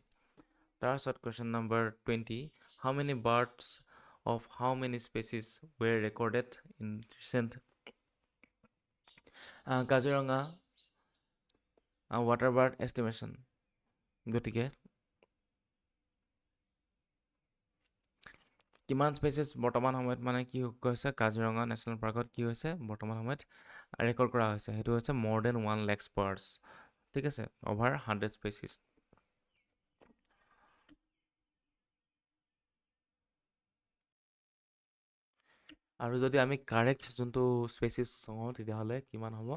তাৰপিছত question number 20, how many birds of how many species were recorded in recent Kaziranga water bird estimation? গতিকে কিমান species বৰ্তমান সময়ত মানে কি হৈছে কাজিৰঙা নেশ্যনেল পাৰ্কত কি হৈছে বৰ্তমান সময়ত ৰেকৰ্ড কৰা হৈছে, সেইটো হৈছে more than 1 lakh বাৰ্ডছ, ঠিক আছে, অভাৰ 100 স্পেচিছ। আৰু যদি আমি কাৰেক্ট যোনটো স্পেচিছ চাওঁ তেতিয়াহ'লে কিমান হ'ব,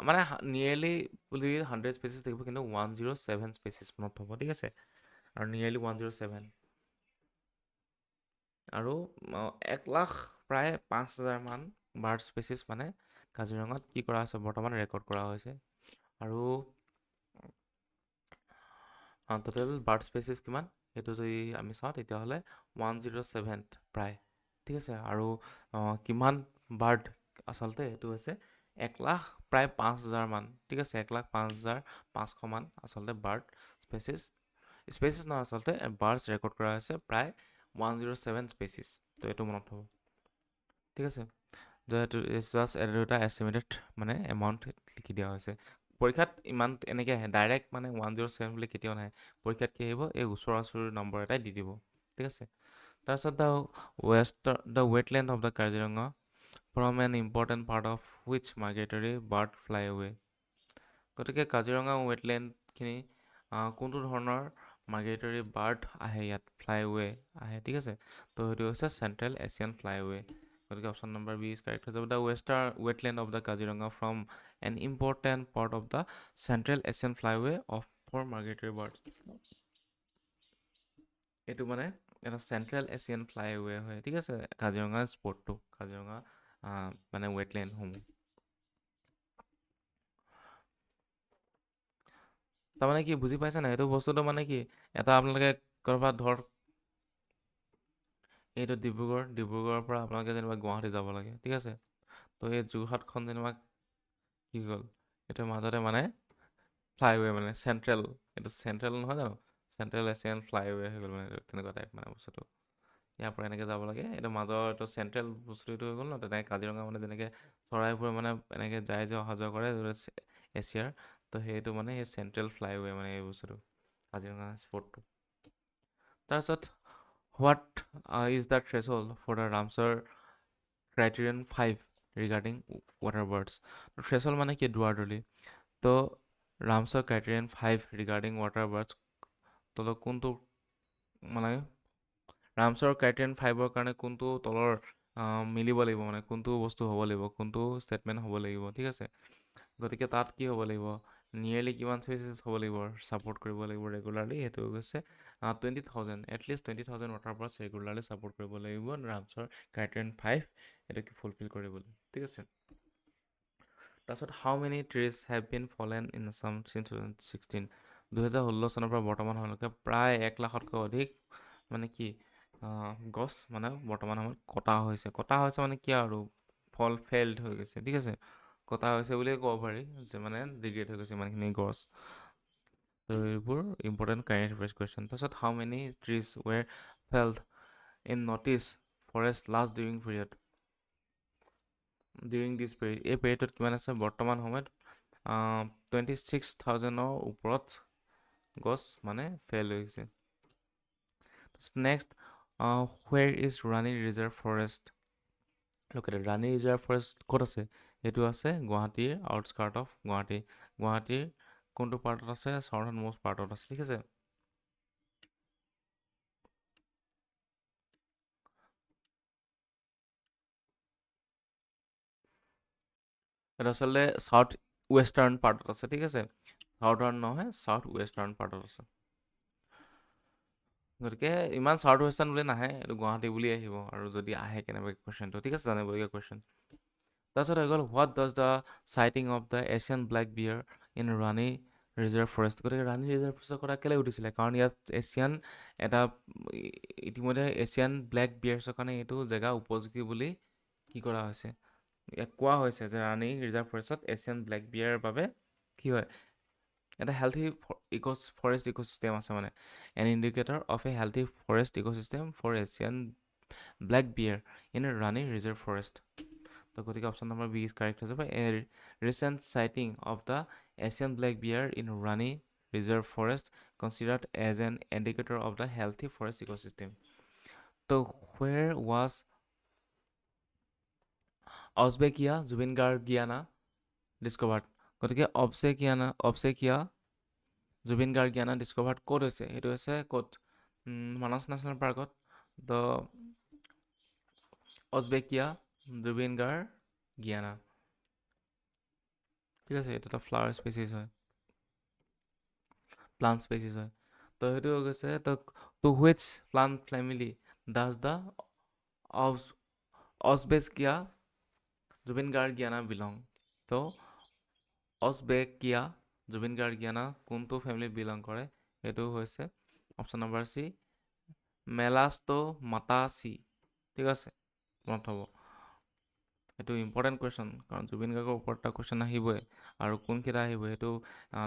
মানে নিয়েৰলি বুলি 100 স্পেচিছ থাকিব, কিন্তু 107 স্পেচিছ মনত হ'ব, ঠিক আছে। আৰু নিয়েৰলি 107 আৰু 1,00,000 প্ৰায় 5,000 মান বাৰ্ড স্পেচিছ মানে কাজিৰঙাত কি কৰা হৈছে বৰ্তমান ৰেকৰ্ড কৰা হৈছে। আৰু টোটেল বাৰ্ড স্পেচিছ কিমান সেইটো যদি আমি চাওঁ তেতিয়াহ'লে 107 প্ৰায়, ঠিক আছে। আৰু কিমান বাৰ্ড আচলতে এইটো হৈছে 1,00,000 প্ৰায় 5,000 মান, ঠিক আছে, 1,05,500 মান আচলতে বাৰ্ড স্পেচিছ নহয় আচলতে বাৰ্ডছ ৰেকৰ্ড কৰা হৈছে প্ৰায় 107 স্পেচিছ, তো এইটো মনত হ'ব, ঠিক আছে। যিহেতু জাষ্ট এটা এষ্টিমেটেড মানে এমাউণ্ট লিখি দিয়া হৈছে। পৰীক্ষাত ইমান এনেকৈ আহে ডাইৰেক্ট মানে 107 বুলি কেতিয়াও নাহে, পৰীক্ষাত কি আহিব এই ওচৰা ওচৰি নম্বৰ এটাই দি দিব, ঠিক আছে। তাৰপিছত the wetland of the Kaziranga from an important part of which migratory bird fly away? গতিকে কাজিৰঙা ৱেটলেণ্ডখিনি কোনটো ধৰণৰ মাইগ্ৰেটৰী বাৰ্ড আহে ইয়াত ফ্লাইৱে আহে, ঠিক আছে। তো সেইটো হৈছে চেণ্ট্ৰেল এছিয়ান ফ্লাইৱে। গতিকে option number B is correct হৈ যাব, the wetland of the Kaziranga from an important part of the central Asian flyway of for migratory bird. এইটো মানে এটা চেণ্ট্ৰেল এছিয়ান ফ্লাইৱে হয়, ঠিক আছে, কাজিৰঙা স্পৰ্টটো কাজিৰঙা মানে ৱেটলেণ্ডসমূহ। তাৰমানে কি বুজি পাইছে নাই এইটো বস্তুটো, মানে কি এটা আপোনালোকে ক'ৰবাত ধৰ এইটো ডিব্ৰুগড়ৰ পৰা আপোনালোকে যেনিবা গুৱাহাটী যাব লাগে, ঠিক আছে। তো এই যোৰহাটখন যেনিবা কি গ'ল এইটো মাজতে মানে ফ্লাইৱে মানে চেণ্ট্ৰেল, এইটো চেণ্ট্ৰেল নহয় জানো, চেণ্ট্ৰেল এছিয়ান ফ্লাইৱে হৈ গ'ল মানে তেনেকুৱা টাইপ মানে বস্তুটো। ইয়াৰ পৰা এনেকৈ যাব লাগে, এইটো মাজৰ এইটো চেণ্ট্ৰেল বস্তুটো হৈ গ'ল ন, তেনেকৈ কাজিৰঙা মানে যেনেকৈ চৰাইবোৰ মানে এনেকৈ যায় যে অহা যোৱা কৰে এছিয়াৰ, তো সেইটো মানে সেই চেণ্ট্ৰেল ফ্লাইৱে মানে এই বস্তুটো কাজিৰঙা স্পৰ্টটো। তাৰপিছত what is the threshold for the Ramsar criterion 5 regarding water birds? Threshold মানে কি দুৱাৰদলি, তো Ramsar criterion 5 regarding water birds তলত কোনটো মানে ৰামছাৰ ক্ৰাইটেৰিয়ন 5ৰ কাৰণে কোনটো তলৰ মিলিব লাগিব, মানে কোনটো বস্তু হ'ব লাগিব, কোনটো ষ্টেটমেণ্ট হ'ব লাগিব, ঠিক আছে। গতিকে তাত কি হ'ব লাগিব, নিয়েৰলি কিমান স্পেচিছ হ'ব লাগিব ছাপোৰ্ট কৰিব লাগিব ৰেগুলাৰলি, সেইটো গৈছে 20,000, at least 20,000 water birds regularly support কৰিব লাগিব ৰামছাৰ ক্ৰাইটেৰিয়ন 5 এইটো ফুলফিল কৰিবলৈ, ঠিক আছে। তাৰপিছত how many trees have been fallen in Assam since 2016 2016 চনৰ পৰা বৰ্তমান সময়লৈকে প্ৰায় 1 লাখতকৈ অধিক মানে কি গছ মানে বৰ্তমান সময়ত কটা হৈছে মানে কি আৰু ফেইল্ড হৈ গৈছে ঠিক আছে কটা হৈছে বুলিয়ে ক'ব পাৰি যে মানে ডিগ্ৰেড হৈ গৈছে ইমানখিনি গছ তো এইবোৰ ইম্পৰ্টেণ্ট কাৰেণ্ট এফেয়াৰ্ছ কুৱেশ্যন তাৰপিছত how many trees were felled in north east forest last during this period এই পিৰিয়ডত কিমান আছে বৰ্তমান সময়ত 26,000ৰ ওপৰত গছ মানে ফেল হৈ গৈছে next where is Rani reserve forest located Rani reserve forest ক'ত আছে এইটো আছে গুৱাহাটীৰ আউটস্কাৰ্ট অফ গুৱাহাটীৰ কোনটো পাৰ্টত আছে চাউথ মষ্ট পাৰ্টত আছে ঠিক আছে এটা আচলতে চাউথ ৱেষ্টাৰ্ণ পাৰ্টত আছে ঠিক আছে চাউথাৰ্ণ নহয় চাউথ ৱেষ্টাৰ্ণ পাৰ্টত আছে গতিকে ইমান চাউথ ৱেষ্টাৰ্ণ বুলি নাহে এইটো গুৱাহাটী বুলি আহিব আৰু যদি আহে কেনেবাকৈ কুৱেশ্যনটো ঠিক আছে জানিবলগীয়া কুৱেশ্যন তাৰপিছত হৈ গ'ল what does the sighting of the Asian black bear in Rani reserve forest গতিকে ৰাণী ৰিজাৰ্ভ ফৰেষ্টৰ কথা কেলৈ উঠিছিলে কাৰণ ইয়াত এটা ইতিমধ্যে এছিয়ান ব্লেক বিয়াৰ্ছৰ কাৰণে এইটো জেগা উপযোগী বুলি কি কৰা হৈছে ইয়াক কোৱা হৈছে যে ৰাণী ৰিজাৰ্ভ ফৰেষ্টত এছিয়ান ব্লেক বিয়াৰৰ বাবে কি হয় এটা হেল্থি ফৰেষ্ট ইক'চিষ্টেম আছে মানে an indicator of a healthy forest ecosystem for Asian black bear in Rani reserve forest তো গতিকে option number B is correct হৈ যাব a recent sighting of the Asian black bear in Rani reserve forest considered as an indicator of the healthy forest ecosystem তো where was Osbeckia Zubeen গাৰ্গিয়ানা discovered গতিকে অবছেকিয়া Zubeen গাৰ্গিয়ানা discovered ক'ত হৈছে সেইটো হৈছে ক'ত মানস নেশ্যনেল পাৰ্কত দ অজবেকিয়া জুবিন গাৰ্গিয়ানা ঠিক আছে এইটো এটা ফ্লাৱাৰ স্পেচিছ হয় প্লান্ট স্পেচিছ হয় তো সেইটো হৈ গৈছে to which plant family does the Osbeckia Zubeen gargiana belong তো অজবেকিয়া জুবিন গাৰ্গিয়ানা কোনটো ফেমিলিত বিলং কৰে সেইটো হৈছে অপশ্যন নম্বৰ চি মেলাষ্ট'মাটাচি ঠিক আছে মনত হ'ব এইটো ইম্পৰ্টেণ্ট কুৱেশ্যন কাৰণ জুবিন গাৰ্গৰ ওপৰত এটা কুৱেশ্যন আহিবই আৰু কোনকেইটা আহিব সেইটো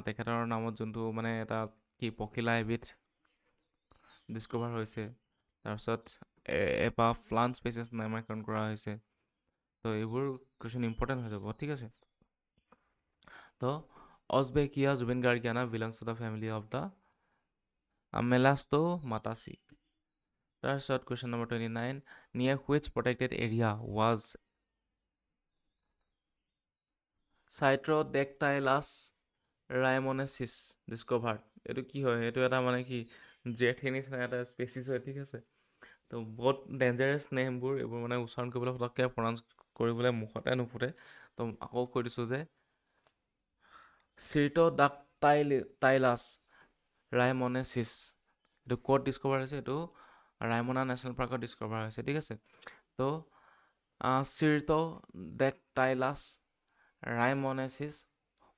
তেখেতৰ নামত যোনটো মানে এটা কি পখিলা এবিধ ডিস্কভাৰ হৈছে তাৰপিছত এপাহ প্লান্ট স্পেচিছ নামাকৰণ কৰা হৈছে তো এইবোৰ কুৱেশ্যন ইম্পৰ্টেণ্ট হৈ যাব ঠিক আছে তো Osbeckia Zubeen gargiana belongs to the family of the Melastomataceae তাৰপিছত question number 29 near which protected area was Cyrtodactylus raimonensis discovered এইটো কি হয় এইটো এটা মানে কি জেঠৰ নিচিনা এটা স্পেচিছ হয় ঠিক আছে তো বহুত ডেঞ্জাৰাছ নেমবোৰ এইবোৰ মানে উচ্চাৰণ কৰিবলৈ পটককৈ প্ৰনাউন্স কৰিবলৈ মুখতে নুফুটে তো আকৌ কৈ দিছোঁ যে চিৰট'ডাকটাইলাছ ৰাইমনেচিছ এইটো ক'ত ডিস্কভাৰ হৈছে এইটো ৰাইমনা নেশ্যনেল পাৰ্কত ডিস্কভাৰ হৈছে ঠিক আছে তো চিৰট'ডেকটাইলাছ ৰাইমনেচিছ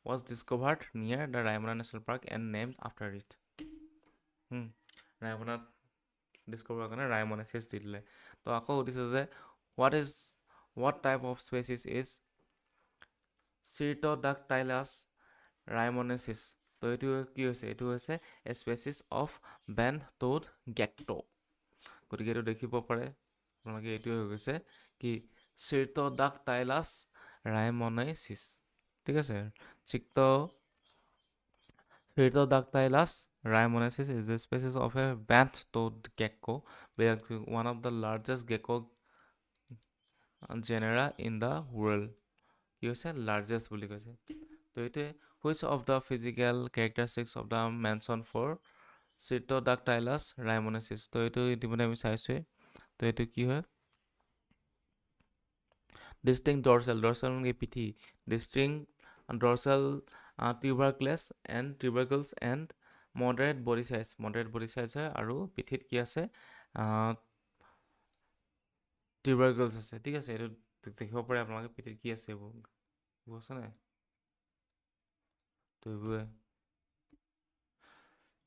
was discovered near the Raimana National Park and named after it. ৰাইমনাত ডিস্কভাৰ কাৰণে ৰাইমনেচিছ দি দিলে তো আকৌ সুধিছে যে what type of species is চিৰট'ডাকটাইলাছ raimonensis তো এইটো কি হৈছে এইটো হৈছে এ স্পেচিছ অফ বেণ্ড-টোড গেক্টো গতিকে এইটো দেখিব পাৰে আপোনালোকে এইটোৱে হৈ গৈছে কি চিৰট'ডাকটাইলাছ ৰাইমনেচিছ ঠিক আছে চিৰট'ডাকটাইলাছ ৰাইমনেচিছ is a species of a bent-toed gecko, one of the largest gecko genera in the world. কি হৈছে লাৰ্জেষ্ট বুলি কৈছে তো এইটোৱে which of the physical characteristics of the mention for Cyrtodactylus raimonensis তো এইটো ইতিমধ্যে আমি চাইছোৱেই তো এইটো কি হয় ডিষ্টিংক্ট ডৰ্চেল মানে পিঠি ডিষ্টিংক্ট dorsal tubercles and moderate body size হয় আৰু পিঠিত কি আছে tubercles আছে ঠিক আছে এইটো দেখিব পাৰে আপোনালোকে পিঠিত কি আছে এইবোৰ আছে নাই তো এইবোৰে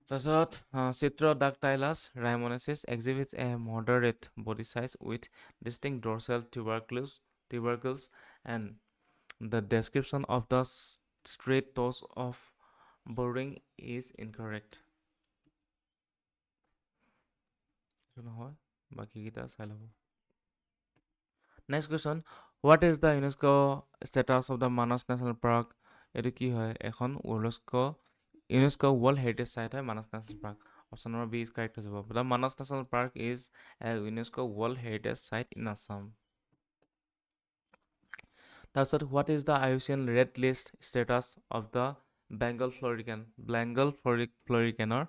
তাৰপিছত Citrodactylus raimonesis exhibits a moderate body size with distinct dorsal tubercles and the description of the straight toes of boring is incorrect. এইটো নহয়, বাকীকেইটা চাই ল'ব। Next question, what is the UNESCO status of the Manas National Park? এইটো কি হয়? এখন UNESCO World Heritage Site হয় Manas National Park. Option number B is correct হৈ যাব। The Manas National Park is a UNESCO World Heritage Site in Assam. তাৰপিছত what is the IUCN Red List status of the Bengal florican? Bengal floricanৰ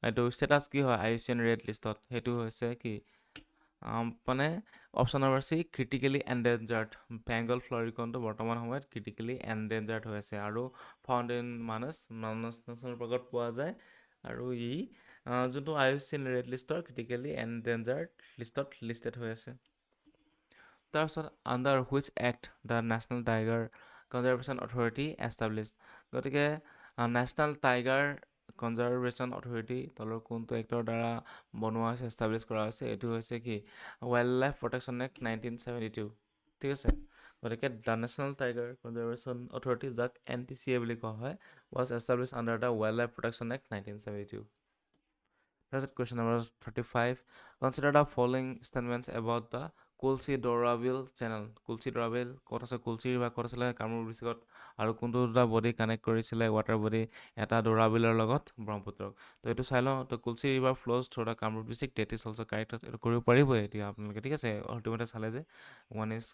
এইটো status কি হয় IUCN Red Listত? সেইটো হৈছে কি? মানে option number C critically endangered. Bengal ফ্লৰিকনটো বৰ্তমান সময়ত ক্ৰিটিকেলি এণ্ডেঞ্জাৰ্ড হৈ আছে আৰু ফাউণ্ড ইন মানস নেশ্যনেল পাৰ্কত পোৱা যায় আৰু ই যোনটো IUCN ৰেড লিষ্টৰ ক্ৰিটিকেলি এণ্ডেঞ্জাৰ্ড লিষ্টত লিষ্টেড হৈ আছে। তাৰপিছত under which act the national tiger conservation authority established? গতিকে নেশ্যনেল টাইগাৰ কনজাৰ্ভেশ্যন অথৰিটি তলৰ কোনটো এক্টৰ দ্বাৰা বনোৱা হৈছে এষ্টাব্লিছ কৰা হৈছে? এইটো হৈছে কি ৱাইল্ড লাইফ প্ৰটেকশ্যন এক্ট 1972। ঠিক আছে, গতিকে the national tiger conservation authority যাক NTCA বুলি কোৱা হয় was establish under the wild life protection act 1972। তাৰপিছত question number 35, consider the following statements about the Kulsi Dorabil channel. Kulsi Dorabil ক'ত আছে? কুলচি ৰিভাৰ ক'ত আছিলে? কামৰূপ ডিষ্ট্ৰিক্টত। আৰু কোনটো দুটা বডি কানেক্ট কৰিছিলে ৱাটাৰ বডি এটা ডৰাবিলৰ লগত? ব্ৰহ্মপুত্ৰক। তো এইটো চাই লওঁ। তো Kulsi river flows through the Kamrup district, that is also' correct. এইটো কৰিব পাৰিবই এতিয়া আপোনালোকে, ঠিক আছে। অল্টিমেটে চালে যে 1 ইজ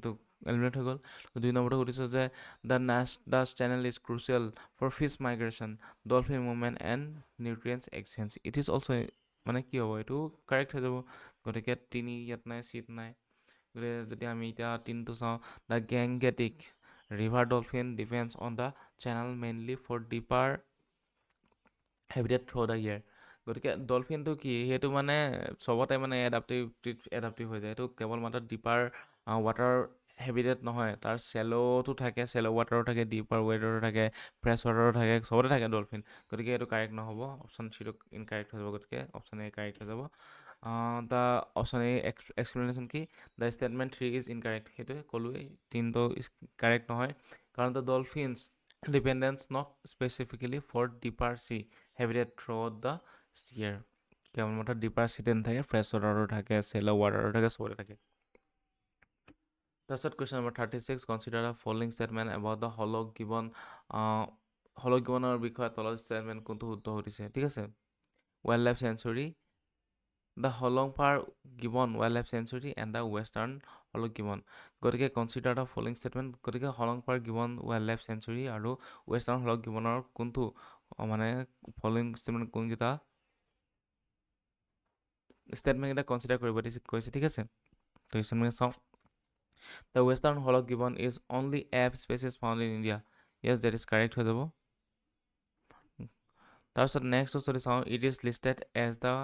টো এলিমিনেট হৈ গ'ল। 2 নম্বৰটো সুধিছোঁ যে the channel is crucial for fish migration, dolphin movement and nutrients exchange. It is also' মানে কি হ'ব? এইটো কাৰেক্ট হৈ যাব। গতিকে তিনি ইয়াত নাই, চিট নাই। গতিকে যদি আমি এতিয়া তিনিটো চাওঁ, the Gangetic river dolphin depends on the channel mainly for deeper habitat through the year. গতিকে ডলফিনটো কি? সেইটো মানে চবতে মানে এডাপ্টিভ হৈ যায়। এইটো কেৱল মাত্ৰ ডিপাৰ ৱাটাৰ হেবিটেট নহয়, তাৰ চেল'টো থাকে, চেল' ৱাটাৰো থাকে, ডিপাৰ ৱাটাৰো থাকে, ফ্ৰেছ ৱাটাৰো থাকে, চবতে থাকে ডলফিন। গতিকে এইটো কাৰেক্ট নহ'ব, অপশ্যন চিটো ইনকাৰেক্ট হৈ যাব। গতিকে অপশ্যন এ কাৰেক্ট হৈ যাব। দ্য অপশ্যন এ এক্সপ্লেনেশ্যন কি? The statement 3 is incorrect. সেইটোৱে ক'লোৱেই, তিনিটো কাৰেক্ট নহয়, কাৰণ the dolphins dependence not specifically for deeper sea habitat through the year. কেৱল মাত্ৰ ডিপাৰ চিতে নাথাকে, ফ্ৰেছ ৱাটাৰো থাকে, চেল' ৱাটাৰো থাকে, চবতে থাকে। তাৰপিছত question number 36, consider the following statement about the hoolock গিবনৰ বিষয়ে তলৰ ষ্টেটমেণ্ট কোনটো শুদ্ধ সুধিছে? ঠিক আছে, wild life sanctuary, the Hollongapar gibbon wild life sanctuary and the western hoolock gibbon. গতিকে কনচিডাৰ দ্য ফলোইং ষ্টেটমেণ্ট, গতিকে Hollongapar gibbon wild life sanctuary আৰু ৱেষ্টাৰ্ণ হলক গিবনৰ কোনটো মানে ফলোইং ষ্টেটমেণ্ট কোনকেইটা ষ্টেটমেণ্টকেইটা কনচিডাৰ কৰিব কৈছে, ঠিক আছে। তো ষ্টেটমেণ্ট চাওঁ। The western hoolock gibbon is only a species found in India. Yes, that is correct হৈ যাব। তাৰপিছত নেক্সট যদি চাওঁ, it is listed as the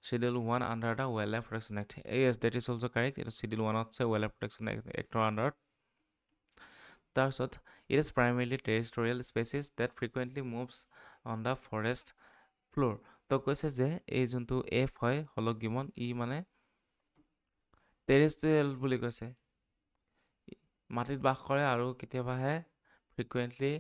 Schedule 1 under the wild life protection act. Yes, that is also' correct. এইটো Schedule 1ত আছে wild life protection এক্টৰ আণ্ডাৰত। তাৰপিছত it is primarily terrestrial species that frequently moves on the forest floor. তো কৈছে যে এই যোনটো এফ হয় হলক গিবন, ই মানে টেৰিষ্টৰিয়েল বুলি কৈছে, মাটিত বাস কৰে আৰু কেতিয়াবাহে ফ্ৰিকুৱেণ্টলি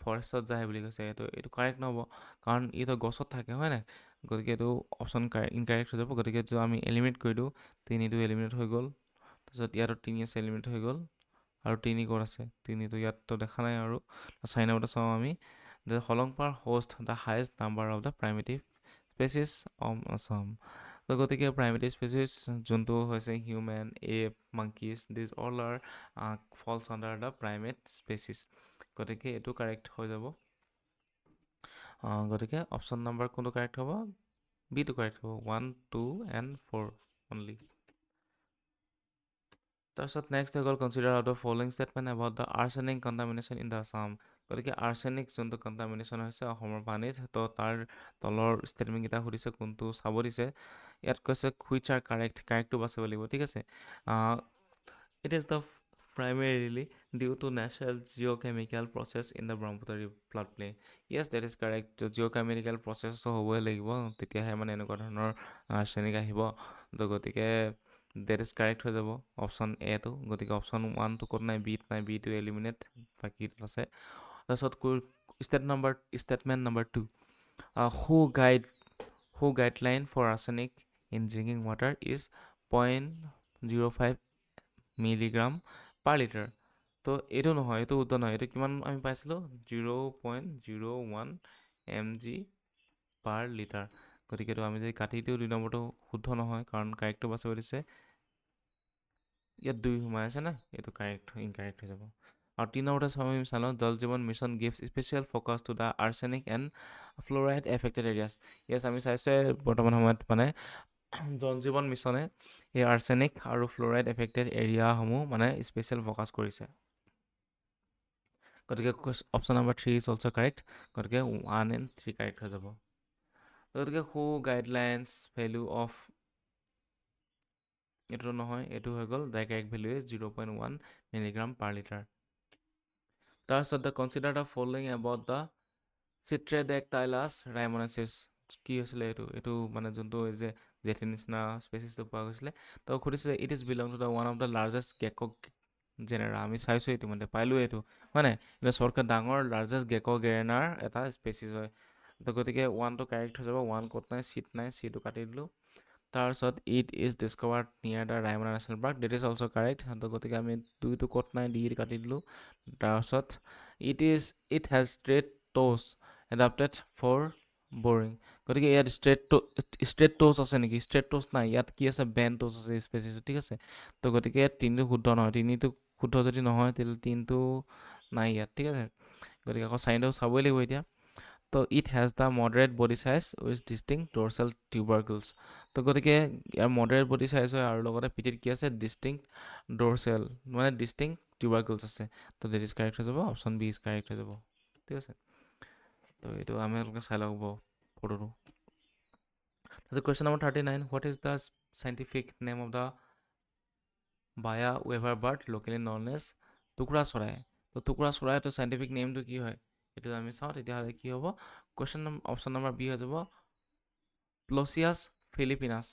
ফৰেষ্টত যায় বুলি কৈছে। এইটো কাৰেক্ট নহ'ব, কাৰণ ইটো গছত থাকে, হয় নাই? গতিকে এইটো অপশ্যন ইনকাৰেক্ট হৈ যাব। গতিকে এইটো আমি এলিমিনেট কৰি দিওঁ। তিনিটো এলিমিনেট হৈ গ'ল। তাৰপিছত ইয়াতো তিনি আছে, এলিমিনেট হৈ গ'ল। আৰু তিনি ক'ত আছে? তিনিটো ইয়াততো দেখা নাই। আৰু 4 নম্বৰতে চাওঁ আমি, the Hollongapar host the highest number of the primitive species of Assam. তো গতিকে প্ৰাইমেটিভ স্পেচিছ যোনটো হৈছে human, ape, monkeys, these all are falls under the primate species. গতিকে এইটো কাৰেক্ট হৈ যাব। গতিকে অপশ্যন নম্বৰ কোনটো কাৰেক্ট হ'ব? বিটো কাৰেক্ট হ'ব। 1, 2 and 4 অনলি। তাৰপিছত নেক্সট হৈ গ'ল, consider out the following statement about the arsenic contamination in the Assam. গতিকে আৰ্ছেনিক যোনটো কণ্টামিনেশ্যন হৈছে অসমৰ পানীত, তো তাৰ তলৰ ষ্টেটমেণ্টকেইটা সুধিছে, কোনটো চাব দিছে। ইয়াত কৈছে হুইচ আৰ কাৰেক্ট, কাৰেক্টটো বাচিব লাগিব, ঠিক আছে। It is the primarily due to natural geochemical process in the Brahmaputra floodplain. Yes, that is correct. Geochemical process হ'বই লাগিব, তেতিয়াহে মানে এনেকুৱা ধৰণৰ আৰ্ছেনিক আহিব। তো গতিকে that is correct হৈ যাব অপশ্যন এটো। গতিকে অপশ্যন 1টো ক'ত নাই, বিত নাই, বিটো এলিমিনেট, বাকীটো আছে। তাৰপিছত statement number 2, who guideline for arsenic in drinking water is 0.05 milligram per litre. তো এইটো নহয়, এইটো শুদ্ধ নহয়। এইটো কিমান আমি পাইছিলোঁ, 0.01 mg পাৰ লিটাৰ। গতিকে এইটো আমি যদি কাটি দিওঁ 2 নম্বৰটো শুদ্ধ নহয়, কাৰণ কাৰেক্টটো বাচিব দিছে। ইয়াত 2 সোমাই আছে না, এইটো ইনকাৰেক্ট হৈ যাব। আৰু 3 নম্বৰতে আমি চালোঁ, Jal Jeevan mission gives special focus to the arsenic and fluoride affected areas. Yes, আমি চাইছোঁ বৰ্তমান সময়ত মানে জল জীৱন মিছনে এই আৰ্ছেনিক আৰু ফ্ল'ৰাইড এফেক্টেড এৰিয়াসমূহ মানে স্পেচিয়েল ফ'কাছ কৰিছে। গতিকে option number 3 is also' correct. গতিকে 1 and 3 কাৰেক্ট হৈ যাব। গতিকে হু গাইডলাইনছ ভেলু অফ, এইটো নহয়, এইটো হৈ গ'ল the correct value is 0.1 milligram per litre. তাৰপিছত the consider the following about the Cyrtodactylus rhymnesis. কি হৈছিলে এইটো মানে যোনটো এই যে জেঠি নিচিনা স্পেচিছটো পোৱা গৈছিলে। তো সুধিছিলে it is belong to the one of the largest gecko' genera. আমি চাইছোঁ ইতিমধ্যে, পাইলোঁ এইটো হয় নাই। এইটো চবতকৈ ডাঙৰ লাৰ্জেষ্ট গেক' গেৰেনাৰ এটা স্পেচিছ হয়। তো গতিকে 1টো কাৰেক্ট হৈ যাব। 1 ক'ত নাই, চিট নাই, চিটো কাটি দিলোঁ। তাৰপিছত it is discovered near the Raimona national park, that is also' correct. তো গতিকে আমি 2টো ক'ত নাই, ডি কাটি দিলোঁ। তাৰপিছত it has straight toes adapted for boring. গতিকে ইয়াত ষ্ট্ৰেইট ট'জ আছে নেকি? ষ্ট্ৰেইট ট'জ নাই, ইয়াত কি আছে, বেণ্ড ট'জ আছে স্পেচিছ, ঠিক আছে। তো গতিকে ইয়াত 3টো শুদ্ধ নহয়। 3টো শুদ্ধ যদি নহয় তেতিয়াহ'লে 3টো নাই ইয়াত, ঠিক আছে। গতিকে আকৌ চাইনটো চাবই লাগিব এতিয়া। তো it has the moderate body size with distinct dorsal tubercles. তো গতিকে ইয়াৰ মডাৰেট বডি চাইজ হয় আৰু লগতে পিঠিত কি আছে, ডিষ্টিংক্ট ডৰ্চেল মানে ডিষ্টিংক্ট টিউবাৰকুলছ আছে। তো ডেট ইজ কাৰেক্ট হৈ যাব, অপশ্যন বি ইজ কাৰেক্ট হৈ যাব, ঠিক আছে। তো এইটো আপোনালোকে চাই ল'ব ফটোটো। তাৰপিছত question number 39, what is the scientific name of the baya weaver bird locally known as টুকুৰা চৰাই। তো টুকুৰা চৰাইটো চাইণ্টিফিক নেমটো কি হয় এইটো আমি চাওঁ, তেতিয়াহ'লে কি হ'ব, অপশ্যন নম্বৰ বি হৈ যাব প্লচিয়াছ ফিলিপিনাছ।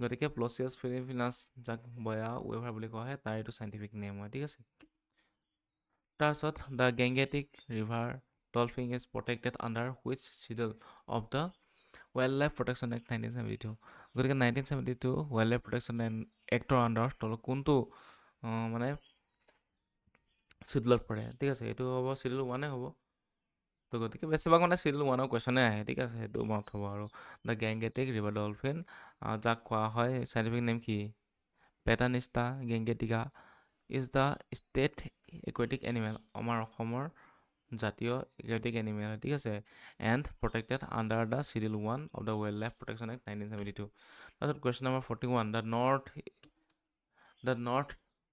গতিকে প্লচিয়াছ ফিলিপিনাছ, যাক বয়া ৱেভাৰ বুলি কোৱা হয়, তাৰ এইটো চাইণ্টিফিক নেম হয়, ঠিক আছে। তাৰপিছত the Gangetic river dolphin is protected under which schedule of the wild life protection act 1972। গতিকে 1972 ৱাইল্ড লাইফ প্ৰটেকশ্যন এক্টৰ আণ্ডাৰত তলত কোনটো মানে চিডুলত পৰে, ঠিক আছে। এইটো হ'ব চিডুল 1 হ'ব। তো গতিকে বেছিভাগ মানে চিডুল 1ৰ কুৱেশ্যনে আহে, ঠিক আছে, সেইটো মনত থ'ব। আৰু দ্য গেংগেটিক ৰিভাৰ ডলফিন, যাক কোৱা হয় চাইণ্টিফিক নেম কি, Platanista gangetica, is the state aquatic animal, আমাৰ অসমৰ জাতীয় একুৱেটিক এনিমেল, ঠিক আছে। And protected under the schedule 1 of the wild life protection act 1972। তাৰপিছত question number 41, the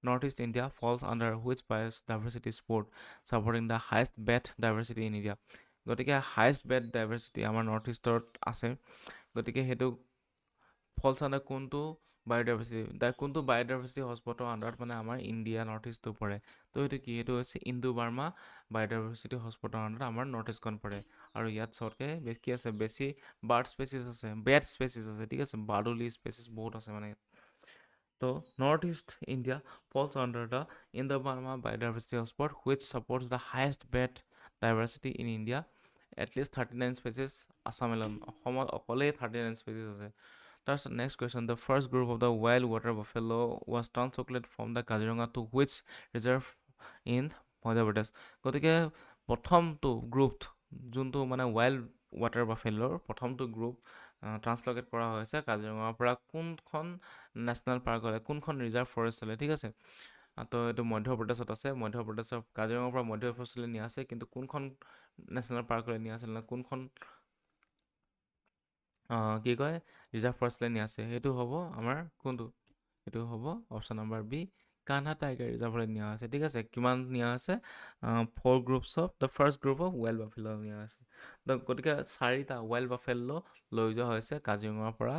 north east India falls under which biodiversity spot supporting the highest bat diversity in India. গতিকে highest bat diversity আমাৰ north ইষ্টত আছে। গতিকে সেইটো ফলছ under কোনটো biodiversity হটস্পটৰ আণ্ডাৰত মানে আমাৰ ইণ্ডিয়া নৰ্থ ইষ্টটো পৰে। তো এইটো কি, এইটো হৈছে ইণ্ডো বাৰ্মা বায়'ডাইভাৰ্চিটি হটস্পটৰ আণ্ডাৰত আমাৰ নৰ্থ ইষ্টখন পৰে। আৰু ইয়াত চবতকৈ কি আছে, বেছি বাৰ্ড স্পেচিছ আছে, বেট স্পেচিছ আছে, ঠিক আছে, বাৰ্ডলি স্পেচিছ বহুত আছে মানে। তো north east India falls under the Indo Burma biodiversity hotspot which supports the highest bat diversity in India at least 39 species. Assam alone, অসমত অকলেই 39 স্পেচিছ আছে। তাৰপিছত next question, the first group of the wild water buffalo' was translocated from the Kaziranga to which reserve in Madhya Pradesh. গতিকে প্ৰথমটো group, যোনটো মানে wild water বাফেলৰ প্ৰথমটো group ট্ৰান্সলোকেট কৰা হৈছে কাজিৰঙাৰ পৰা কোনখন নেশ্যনেল পাৰ্কলৈ, কোনখন ৰিজাৰ্ভ ফৰেষ্টলৈ, ঠিক আছে। তো এইটো মধ্যপ্ৰদেশত আছে। মধ্যপ্ৰদেশৰ কাজিৰঙাৰ পৰা মধ্যপ্ৰদেশলৈ নিয়া আছে, কিন্তু কোনখন নেশ্যনেল পাৰ্কলৈ নিয়া আছিল, কোনখন কি কয় ৰিজাৰ্ভ ফৰেষ্টলৈ নিয়া আছে, সেইটো হ'ব আমাৰ কোনটো, এইটো হ'ব option number B, Kanha tiger ৰিজাৰ্ভলৈ নিয়া হৈছে, ঠিক আছে। কিমান নিয়া হৈছে, 4 groups of the first group of wild buffalo নিয়া হৈছে। গতিকে 4টা ৱাইল্ড বাফেলো লৈ যোৱা হৈছে কাজিৰঙাৰ পৰা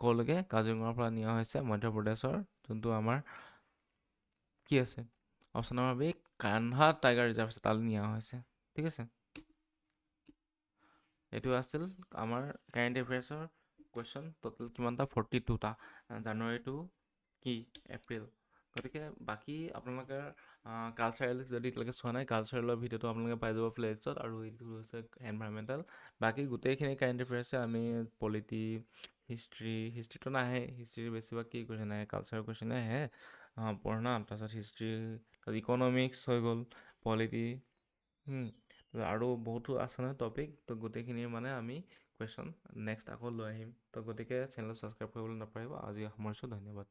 ক'লৈকে, কাজিৰঙাৰ পৰা নিয়া হৈছে মধ্যপ্ৰদেশৰ যোনটো আমাৰ কি আছে option number B Kanha tiger reserve আছে, তালৈ নিয়া হৈছে। ঠিক আছে, এইটো আছিল আমাৰ কাৰেণ্ট এফেয়াৰ্ছৰ কুৱেশ্যন। ট'টেল কিমানটা? 42টা, জানুৱাৰী টু কি এপ্ৰিল। গতিকে বাকী আপোনালোকে কালচাৰেল যদি এতিয়ালৈকে চোৱা নাই, কালচাৰেলৰ ভিডিঅ'টো আপোনালোকে পাই যাব প্লেলিষ্টত, আৰু এইটো হৈছে এনভাইৰমেণ্টেল। বাকী গোটেইখিনি কাৰেণ্ট এফেয়াৰ্ছে আমি পলিটি, হিষ্ট্ৰীটো নাহে, হিষ্ট্ৰীৰ বেছিভাগ কি কুৱেশ্যন আহে, কালচাৰৰ কুৱেশ্যনে আহে পুৰণা, তাৰপিছত হিষ্ট্ৰী, ইকনমিক্স হৈ গ'ল, পলিটি, আৰু বহুতো আছে নহয় টপিক। তো গোটেইখিনিৰ মানে আমি কুৱেশ্যন নেক্সট আকৌ লৈ আহিম। তো গতিকে চেনেলটো ছাবস্ক্ৰাইব কৰিবলৈ নাপাহৰিব। আজি সামৰিছোঁ, ধন্যবাদ।